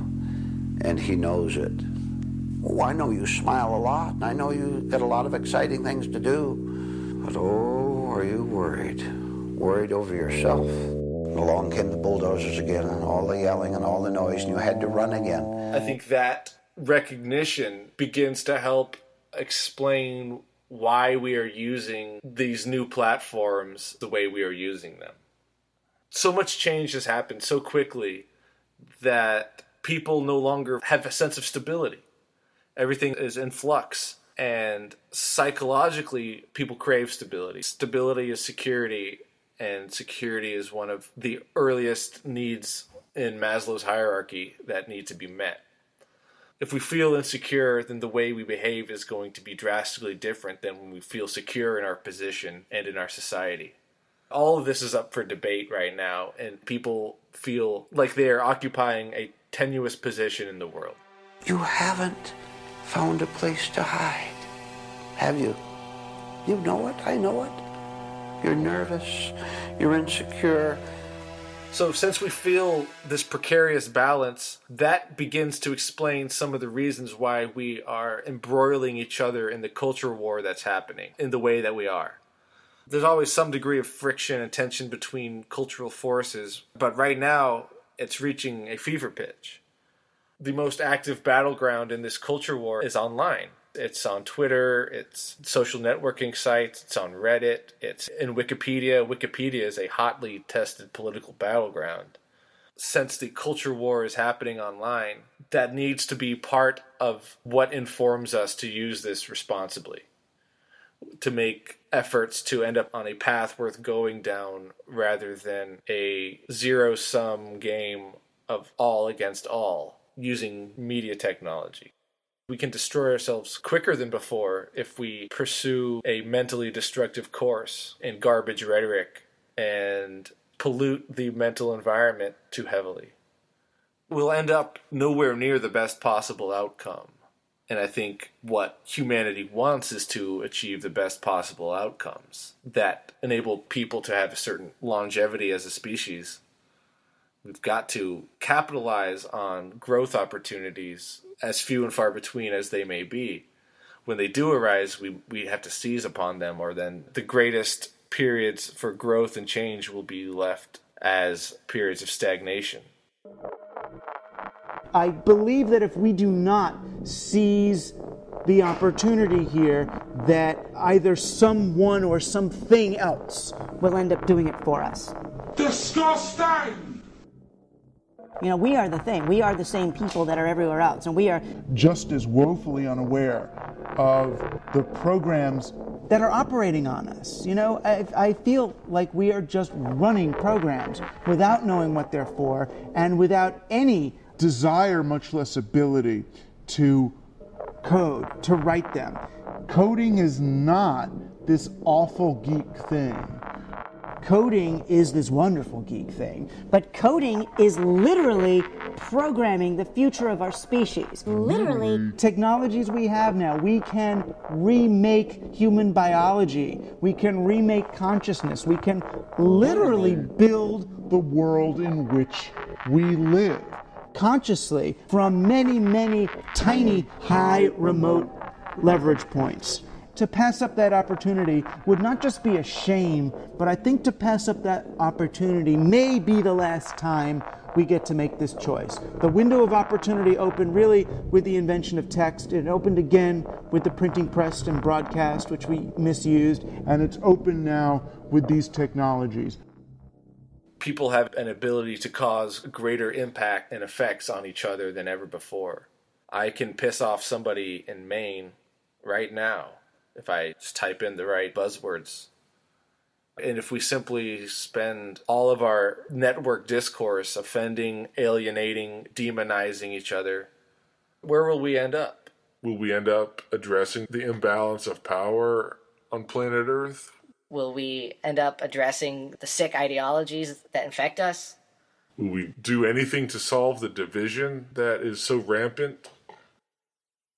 and he knows it. Oh, I know you smile a lot, and I know you got a lot of exciting things to do, But oh, are you worried? Worried over yourself. Along came the bulldozers again, and all the yelling and all the noise, and you had to run again. I think that recognition begins to help explain why we are using these new platforms the way we are using them. So much change has happened so quickly that people no longer have a sense of stability. Everything is in flux, and psychologically, people crave stability. Stability is security, and security is one of the earliest needs in Maslow's hierarchy that need to be met. If we feel insecure, then the way we behave is going to be drastically different than when we feel secure in our position and in our society. All of this is up for debate right now, and people feel like they are occupying a tenuous position in the world. You haven't found a place to hide, have you? You know it, I know it. You're nervous, you're insecure. So since we feel this precarious balance, that begins to explain some of the reasons why we are embroiling each other in the culture war that's happening in the way that we are. There's always some degree of friction and tension between cultural forces, but right now it's reaching a fever pitch. The most active battleground in this culture war is online. It's on Twitter, it's social networking sites, it's on Reddit, it's in Wikipedia. Wikipedia is a hotly tested political battleground. Since the culture war is happening online, that needs to be part of what informs us to use this responsibly, to make efforts to end up on a path worth going down rather than a zero-sum game of all against all using media technology. We can destroy ourselves quicker than before if we pursue a mentally destructive course in garbage rhetoric and pollute the mental environment too heavily. We'll end up nowhere near the best possible outcome. And I think what humanity wants is to achieve the best possible outcomes that enable people to have a certain longevity as a species. We've got to capitalize on growth opportunities, as few and far between as they may be. When they do arise, we have to seize upon them, or then the greatest periods for growth and change will be left as periods of stagnation. I believe that if we do not seize the opportunity here, that either someone or something else will end up doing it for us. Disgusting! You know, we are the thing. We are the same people that are everywhere else, and we are just as woefully unaware of the programs that are operating on us. You know, I feel like we are just running programs without knowing what they're for and without any desire, much less ability, to code, to write them. Coding is not this awful geek thing. Coding is this wonderful geek thing. But coding is literally programming the future of our species. Literally. Technologies we have now, we can remake human biology. We can remake consciousness. We can literally build the world in which we live consciously from many, many tiny, high, remote leverage points. To pass up that opportunity would not just be a shame, but I think to pass up that opportunity may be the last time we get to make this choice. The window of opportunity opened really with the invention of text. It opened again with the printing press and broadcast, which we misused. And it's open now with these technologies. People have an ability to cause greater impact and effects on each other than ever before. I can piss off somebody in Maine right now if I just type in the right buzzwords. And if we simply spend all of our network discourse offending, alienating, demonizing each other, where will we end up? Will we end up addressing the imbalance of power on planet Earth? Will we end up addressing the sick ideologies that infect us? Will we do anything to solve the division that is so rampant?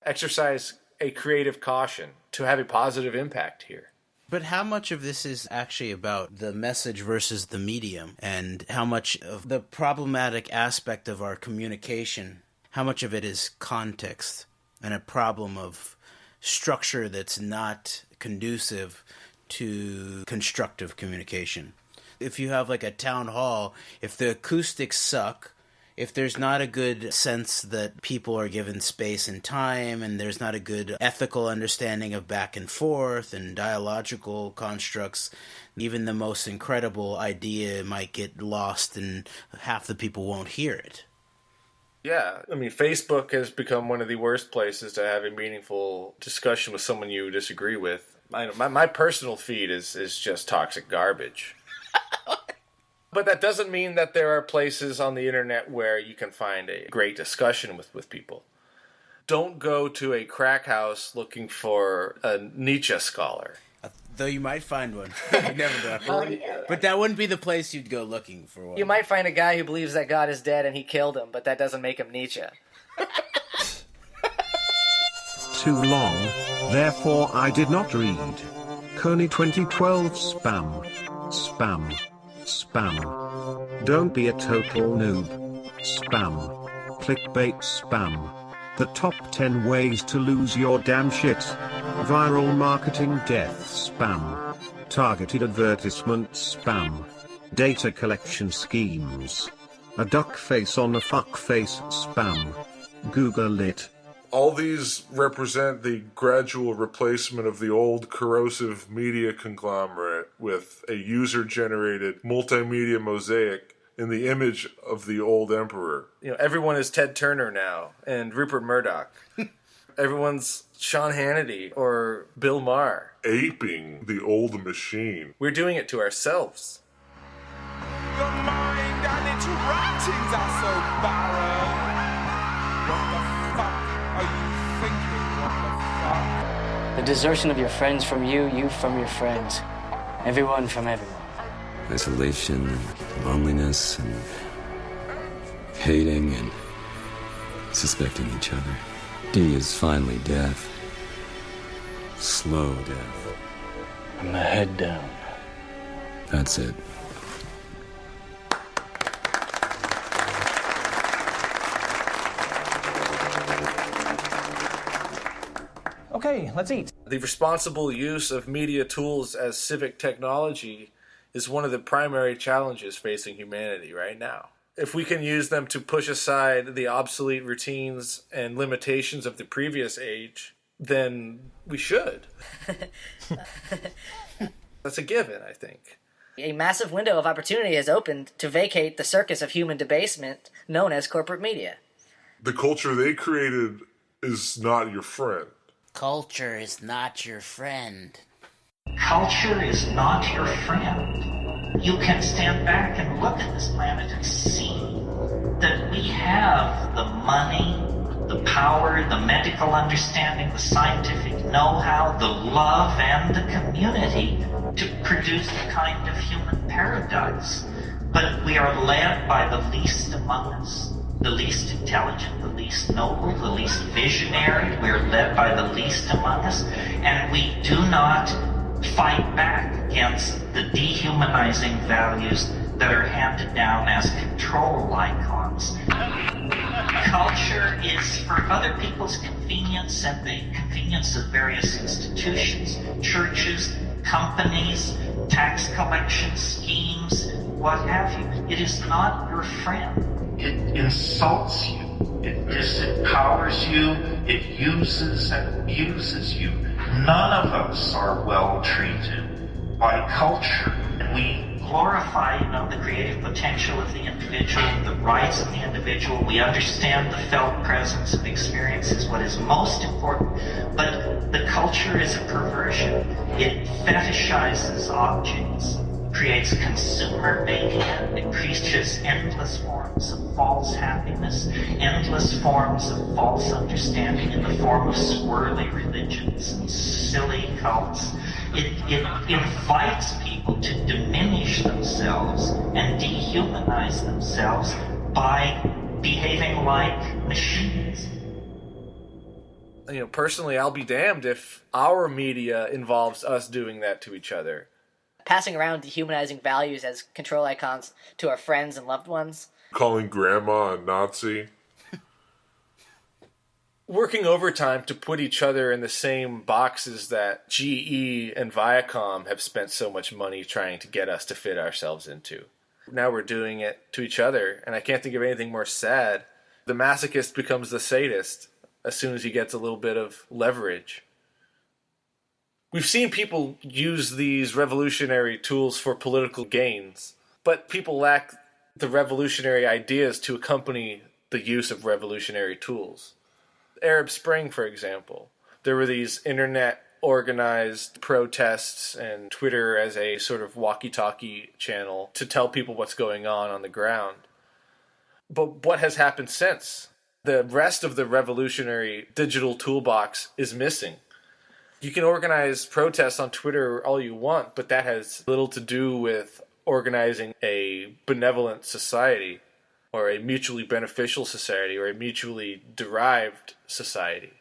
Exercise a creative caution to have a positive impact here. But how much of this is actually about the message versus the medium, and how much of the problematic aspect of our communication, how much of it is context and a problem of structure that's not conducive to constructive communication. If you have like a town hall, if the acoustics suck, if there's not a good sense that people are given space and time, and there's not a good ethical understanding of back and forth and dialogical constructs, even the most incredible idea might get lost and half the people won't hear it. Yeah, I mean, Facebook has become one of the worst places to have a meaningful discussion with someone you disagree with. My personal feed is just toxic garbage. But that doesn't mean that there are places on the internet where you can find a great discussion with people. Don't go to a crack house looking for a Nietzsche scholar. Though you might find one. You never know. But that wouldn't be the place you'd go looking for one. You might find a guy who believes that God is dead and he killed him, but that doesn't make him Nietzsche. Too long, therefore I did not read. Coney 2012 spam. Spam. Spam. Don't be a total noob. Spam. Clickbait spam. The top 10 ways to lose your damn shit. Viral marketing death spam. Targeted advertisement spam. Data collection schemes. A duck face on a fuck face spam. Google it. All these represent the gradual replacement of the old corrosive media conglomerate with a user-generated multimedia mosaic in the image of the old emperor. You know, everyone is Ted Turner now, and Rupert Murdoch. Everyone's Sean Hannity or Bill Maher. Aping the old machine. We're doing it to ourselves. Your mind and its writings are so barren. What the fuck are you thinking? What the fuck? The desertion of your friends from you, you from your friends. Everyone from everyone. Isolation and loneliness and hating and suspecting each other. D is finally death. Slow death. And the head down. That's it. Okay, let's eat. The responsible use of media tools as civic technology is one of the primary challenges facing humanity right now. If we can use them to push aside the obsolete routines and limitations of the previous age, then we should. That's a given, I think. A massive window of opportunity has opened to vacate the circus of human debasement known as corporate media. The culture they created is not your friend. Culture is not your friend. Culture is not your friend. You can stand back and look at this planet and see that we have the money, the power, the medical understanding, the scientific know-how, the love, and the community to produce the kind of human paradise. But we are led by the least among us, the least intelligent, the least noble, the least visionary. We are led by the least among us, and we do not fight back against the dehumanizing values that are handed down as control icons. Culture is for other people's convenience and the convenience of various institutions, churches, companies, tax collection schemes, what have you. It is not your friend. It insults you. It disempowers you. It uses and abuses you. None of us are well treated by culture. We glorify, the creative potential of the individual, the rights of the individual. We understand the felt presence of experience is what is most important. But the culture is a perversion. It fetishizes objects, creates consumer mania, it preaches endless forms of false happiness, endless forms of false understanding in the form of swirly religions and silly cults. It invites people to diminish themselves and dehumanize themselves by behaving like machines. Personally, I'll be damned if our media involves us doing that to each other. Passing around dehumanizing values as control icons to our friends and loved ones. Calling grandma a Nazi. working overtime to put each other in the same boxes that GE and Viacom have spent so much money trying to get us to fit ourselves into. Now we're doing it to each other, and I can't think of anything more sad. The masochist becomes the sadist as soon as he gets a little bit of leverage. We've seen people use these revolutionary tools for political gains, but people lack the revolutionary ideas to accompany the use of revolutionary tools. Arab Spring, for example. There were these internet organized protests and Twitter as a sort of walkie-talkie channel to tell people what's going on the ground. But what has happened since? The rest of the revolutionary digital toolbox is missing. You can organize protests on Twitter all you want, but that has little to do with organizing a benevolent society or a mutually beneficial society, or a mutually derived society.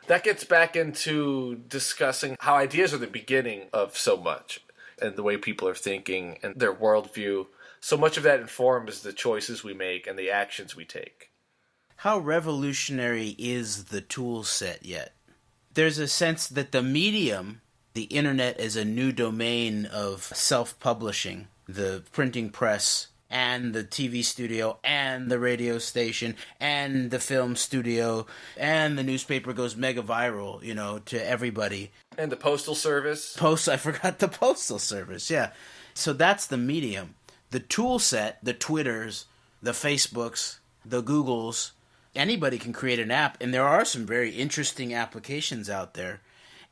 That gets back into discussing how ideas are the beginning of so much, and the way people are thinking and their worldview. So much of that informs the choices we make and the actions we take. How revolutionary is the tool set yet? There's a sense that the medium, the internet, is a new domain of self-publishing, the printing press, and the TV studio, and the radio station, and the film studio, and the newspaper goes mega viral, to everybody. And the postal service. I forgot the postal service, yeah. So that's the medium. The tool set, the Twitters, the Facebooks, the Googles, anybody can create an app, and there are some very interesting applications out there.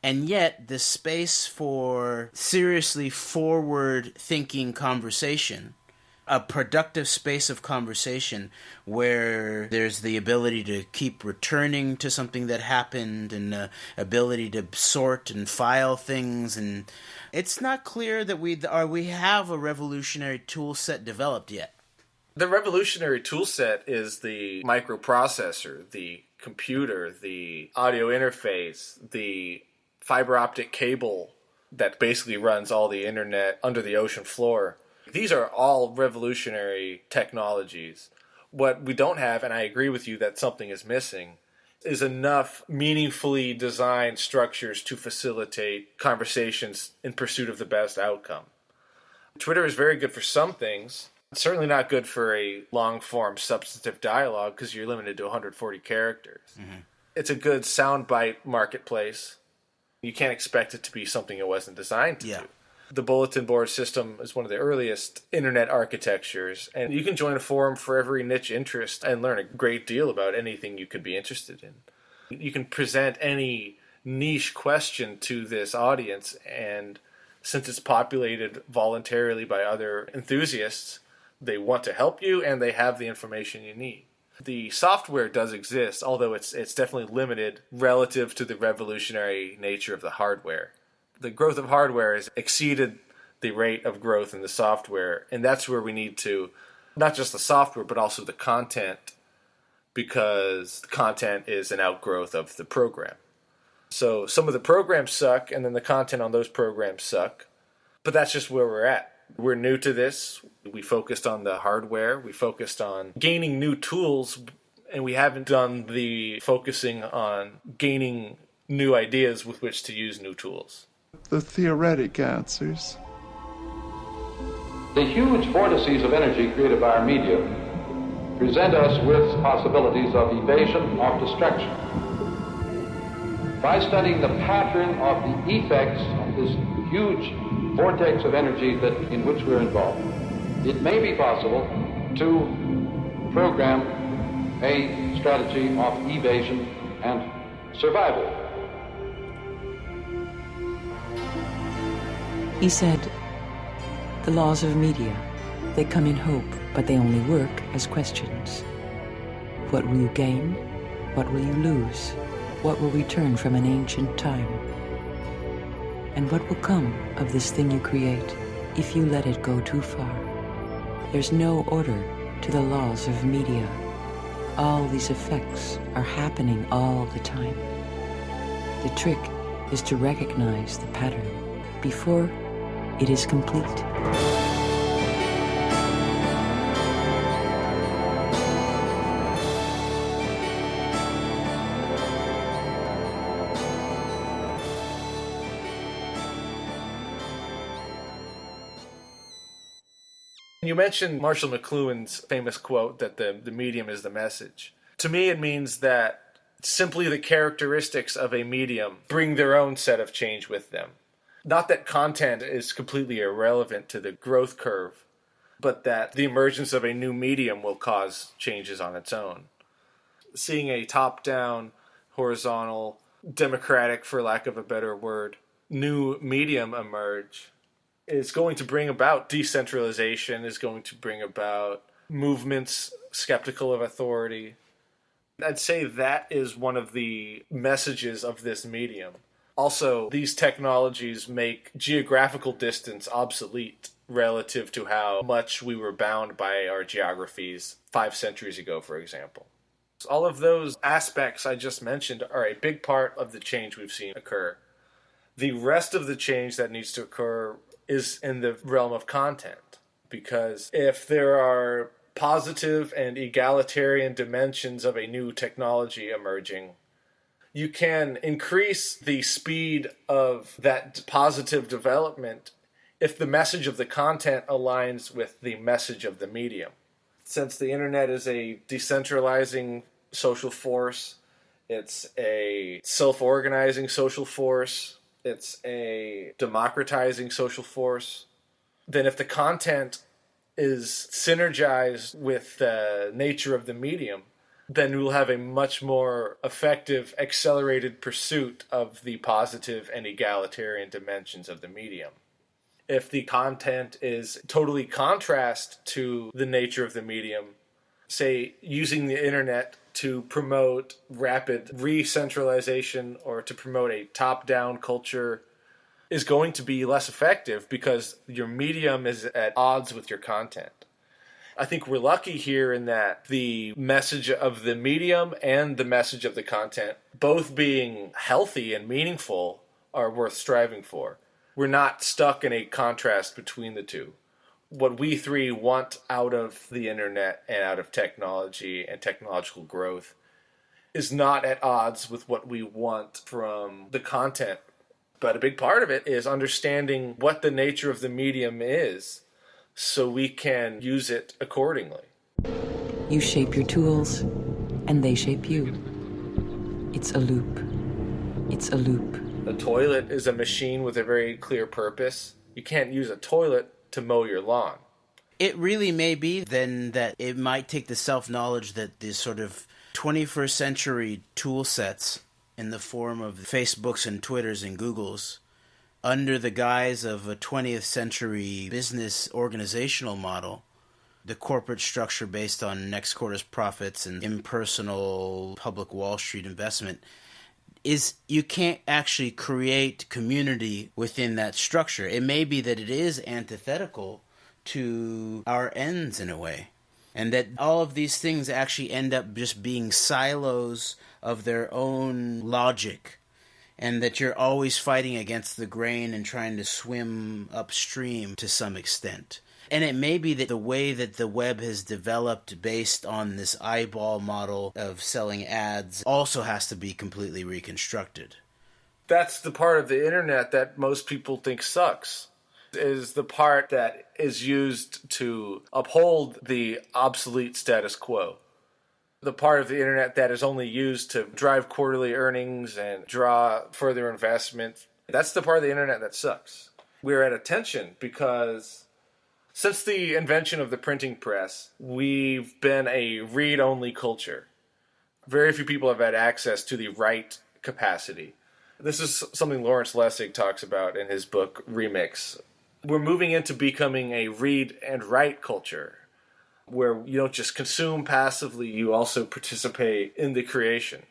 And yet, the space for seriously forward-thinking conversation, a productive space of conversation where there's the ability to keep returning to something that happened and the ability to sort and file things. And it's not clear that we have a revolutionary tool set developed yet. The revolutionary tool set is the microprocessor, the computer, the audio interface, the fiber optic cable that basically runs all the internet under the ocean floor. These are all revolutionary technologies. What we don't have, and I agree with you that something is missing, is enough meaningfully designed structures to facilitate conversations in pursuit of the best outcome. Twitter is very good for some things. It's certainly not good for a long-form substantive dialogue because you're limited to 140 characters. Mm-hmm. It's a good soundbite marketplace. You can't expect it to be something it wasn't designed to do. The bulletin board system is one of the earliest internet architectures, and you can join a forum for every niche interest and learn a great deal about anything you could be interested in. You can present any niche question to this audience, and since it's populated voluntarily by other enthusiasts, they want to help you and they have the information you need. The software does exist, although it's definitely limited relative to the revolutionary nature of the hardware. The growth of hardware has exceeded the rate of growth in the software, and that's where we need to, not just the software, but also the content, because the content is an outgrowth of the program. So some of the programs suck, and then the content on those programs suck, but that's just where we're at. We're new to this. We focused on the hardware. We focused on gaining new tools, and we haven't done the focusing on gaining new ideas with which to use new tools. The theoretic answers. The huge vortices of energy created by our media present us with possibilities of evasion, of distraction. By studying the pattern of the effects of this huge vortex of energy in which we're involved, it may be possible to program a strategy of evasion and survival. He said, the laws of media, they come in hope, but they only work as questions. What will you gain? What will you lose? What will return from an ancient time? And what will come of this thing you create if you let it go too far? There's no order to the laws of media. All these effects are happening all the time. The trick is to recognize the pattern before it is complete. You mentioned Marshall McLuhan's famous quote that the medium is the message. To me, it means that simply the characteristics of a medium bring their own set of change with them. Not that content is completely irrelevant to the growth curve, but that the emergence of a new medium will cause changes on its own. Seeing a top-down, horizontal, democratic, for lack of a better word, new medium emerge is going to bring about decentralization, is going to bring about movements skeptical of authority. I'd say that is one of the messages of this medium. Also, these technologies make geographical distance obsolete relative to how much we were bound by our geographies 5 centuries ago, for example. All of those aspects I just mentioned are a big part of the change we've seen occur. The rest of the change that needs to occur is in the realm of content, because if there are positive and egalitarian dimensions of a new technology emerging, you can increase the speed of that positive development if the message of the content aligns with the message of the medium. Since the internet is a decentralizing social force, it's a self-organizing social force, it's a democratizing social force, then if the content is synergized with the nature of the medium, then we'll have a much more effective, accelerated pursuit of the positive and egalitarian dimensions of the medium. If the content is totally contrast to the nature of the medium, say using the internet to promote rapid re-centralization or to promote a top-down culture, is going to be less effective because your medium is at odds with your content. I think we're lucky here in that the message of the medium and the message of the content, both being healthy and meaningful, are worth striving for. We're not stuck in a contrast between the two. What we three want out of the internet and out of technology and technological growth is not at odds with what we want from the content. But a big part of it is understanding what the nature of the medium is so we can use it accordingly. You shape your tools, and they shape you. It's a loop. It's a loop. A toilet is a machine with a very clear purpose. You can't use a toilet to mow your lawn. It really may be then that it might take the self-knowledge that the sort of 21st century tool sets in the form of Facebooks and Twitters and Googles, under the guise of a 20th century business organizational model, the corporate structure based on next quarter's profits and impersonal public Wall Street investment, is you can't actually create community within that structure. It may be that it is antithetical to our ends in a way, and that all of these things actually end up just being silos of their own logic, and that you're always fighting against the grain and trying to swim upstream to some extent. And it may be that the way that the web has developed based on this eyeball model of selling ads also has to be completely reconstructed. That's the part of the internet that most people think sucks, is the part that is used to uphold the obsolete status quo. The part of the internet that is only used to drive quarterly earnings and draw further investment. That's the part of the internet that sucks. We're at a tension because since the invention of the printing press, we've been a read-only culture. Very few people have had access to the write capacity. This is something Lawrence Lessig talks about in his book, Remix. We're moving into becoming a read and write culture, where you don't just consume passively, you also participate in the creation.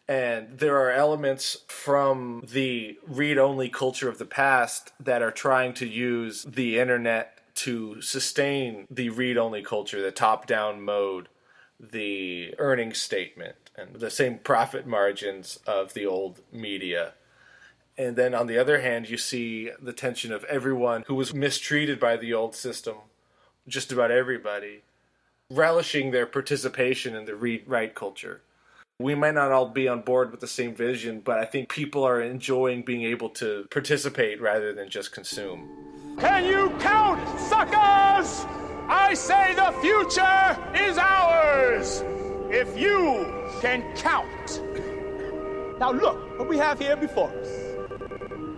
And there are elements from the read-only culture of the past that are trying to use the internet to sustain the read-only culture, the top-down mode, the earnings statement, and the same profit margins of the old media. And then on the other hand, you see the tension of everyone who was mistreated by the old system, just about everybody, relishing their participation in the read-write culture. We might not all be on board with the same vision, but I think people are enjoying being able to participate rather than just consume. Can you count, suckers? I say the future is ours, if you can count. Now look what we have here before us.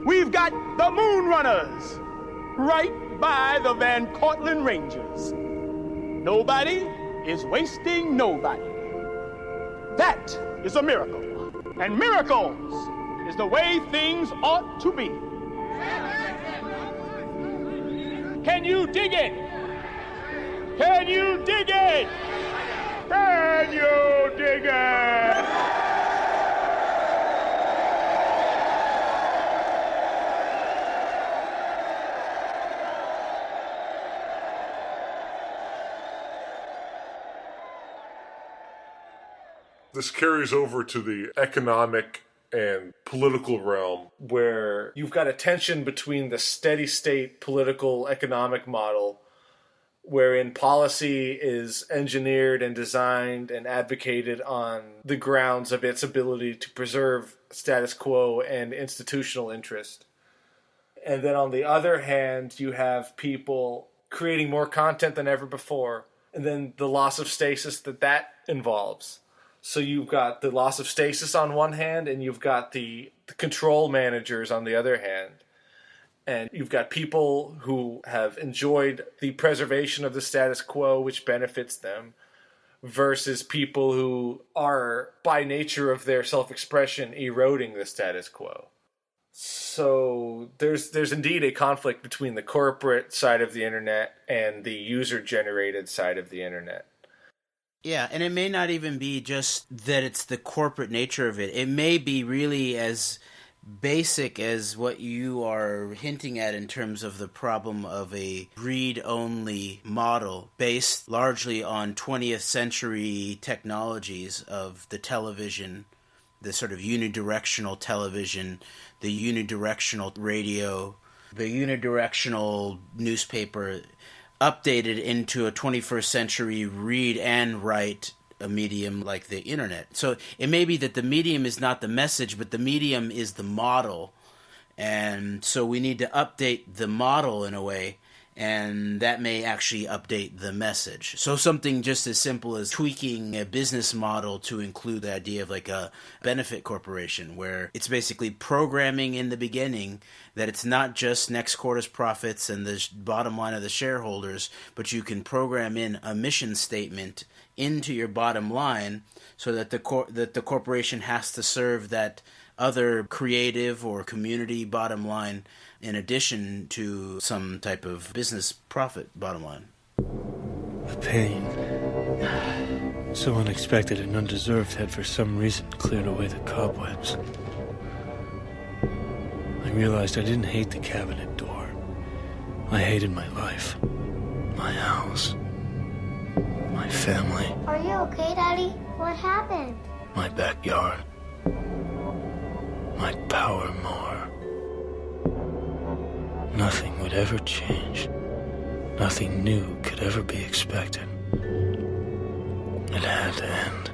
We've got the Moon Runners right by the Van Cortlandt Rangers. Nobody is wasting nobody. That is a miracle. And miracles is the way things ought to be. Can you dig it? Can you dig it? Can you dig it? This carries over to the economic and political realm, where you've got a tension between the steady state political economic model, wherein policy is engineered and designed and advocated on the grounds of its ability to preserve status quo and institutional interest. And then on the other hand, you have people creating more content than ever before, and then the loss of stasis that involves. So you've got the loss of stasis on one hand, and you've got the control managers on the other hand. And you've got people who have enjoyed the preservation of the status quo, which benefits them, versus people who are, by nature of their self-expression, eroding the status quo. So there's indeed a conflict between the corporate side of the internet and the user-generated side of the internet. Yeah, and it may not even be just that it's the corporate nature of it. It may be really as basic as what you are hinting at in terms of the problem of a read-only model based largely on 20th century technologies of the television, the sort of unidirectional television, the unidirectional radio, the unidirectional newspaper, updated into a 21st century read and write a medium like the internet. So it may be that the medium is not the message, but the medium is the model. And so we need to update the model in a way, and that may actually update the message. So something just as simple as tweaking a business model to include the idea of like a benefit corporation, where it's basically programming in the beginning that it's not just next quarter's profits and the bottom line of the shareholders, but you can program in a mission statement into your bottom line so that the corporation has to serve that other creative or community bottom line in addition to some type of business profit bottom line. The pain, so unexpected and undeserved, had for some reason cleared away the cobwebs. I realized I didn't hate the cabinet door. I hated my life, my house, my family. Are you okay, Daddy? What happened? My backyard. My power more. Nothing would ever change. Nothing new could ever be expected. It had to end.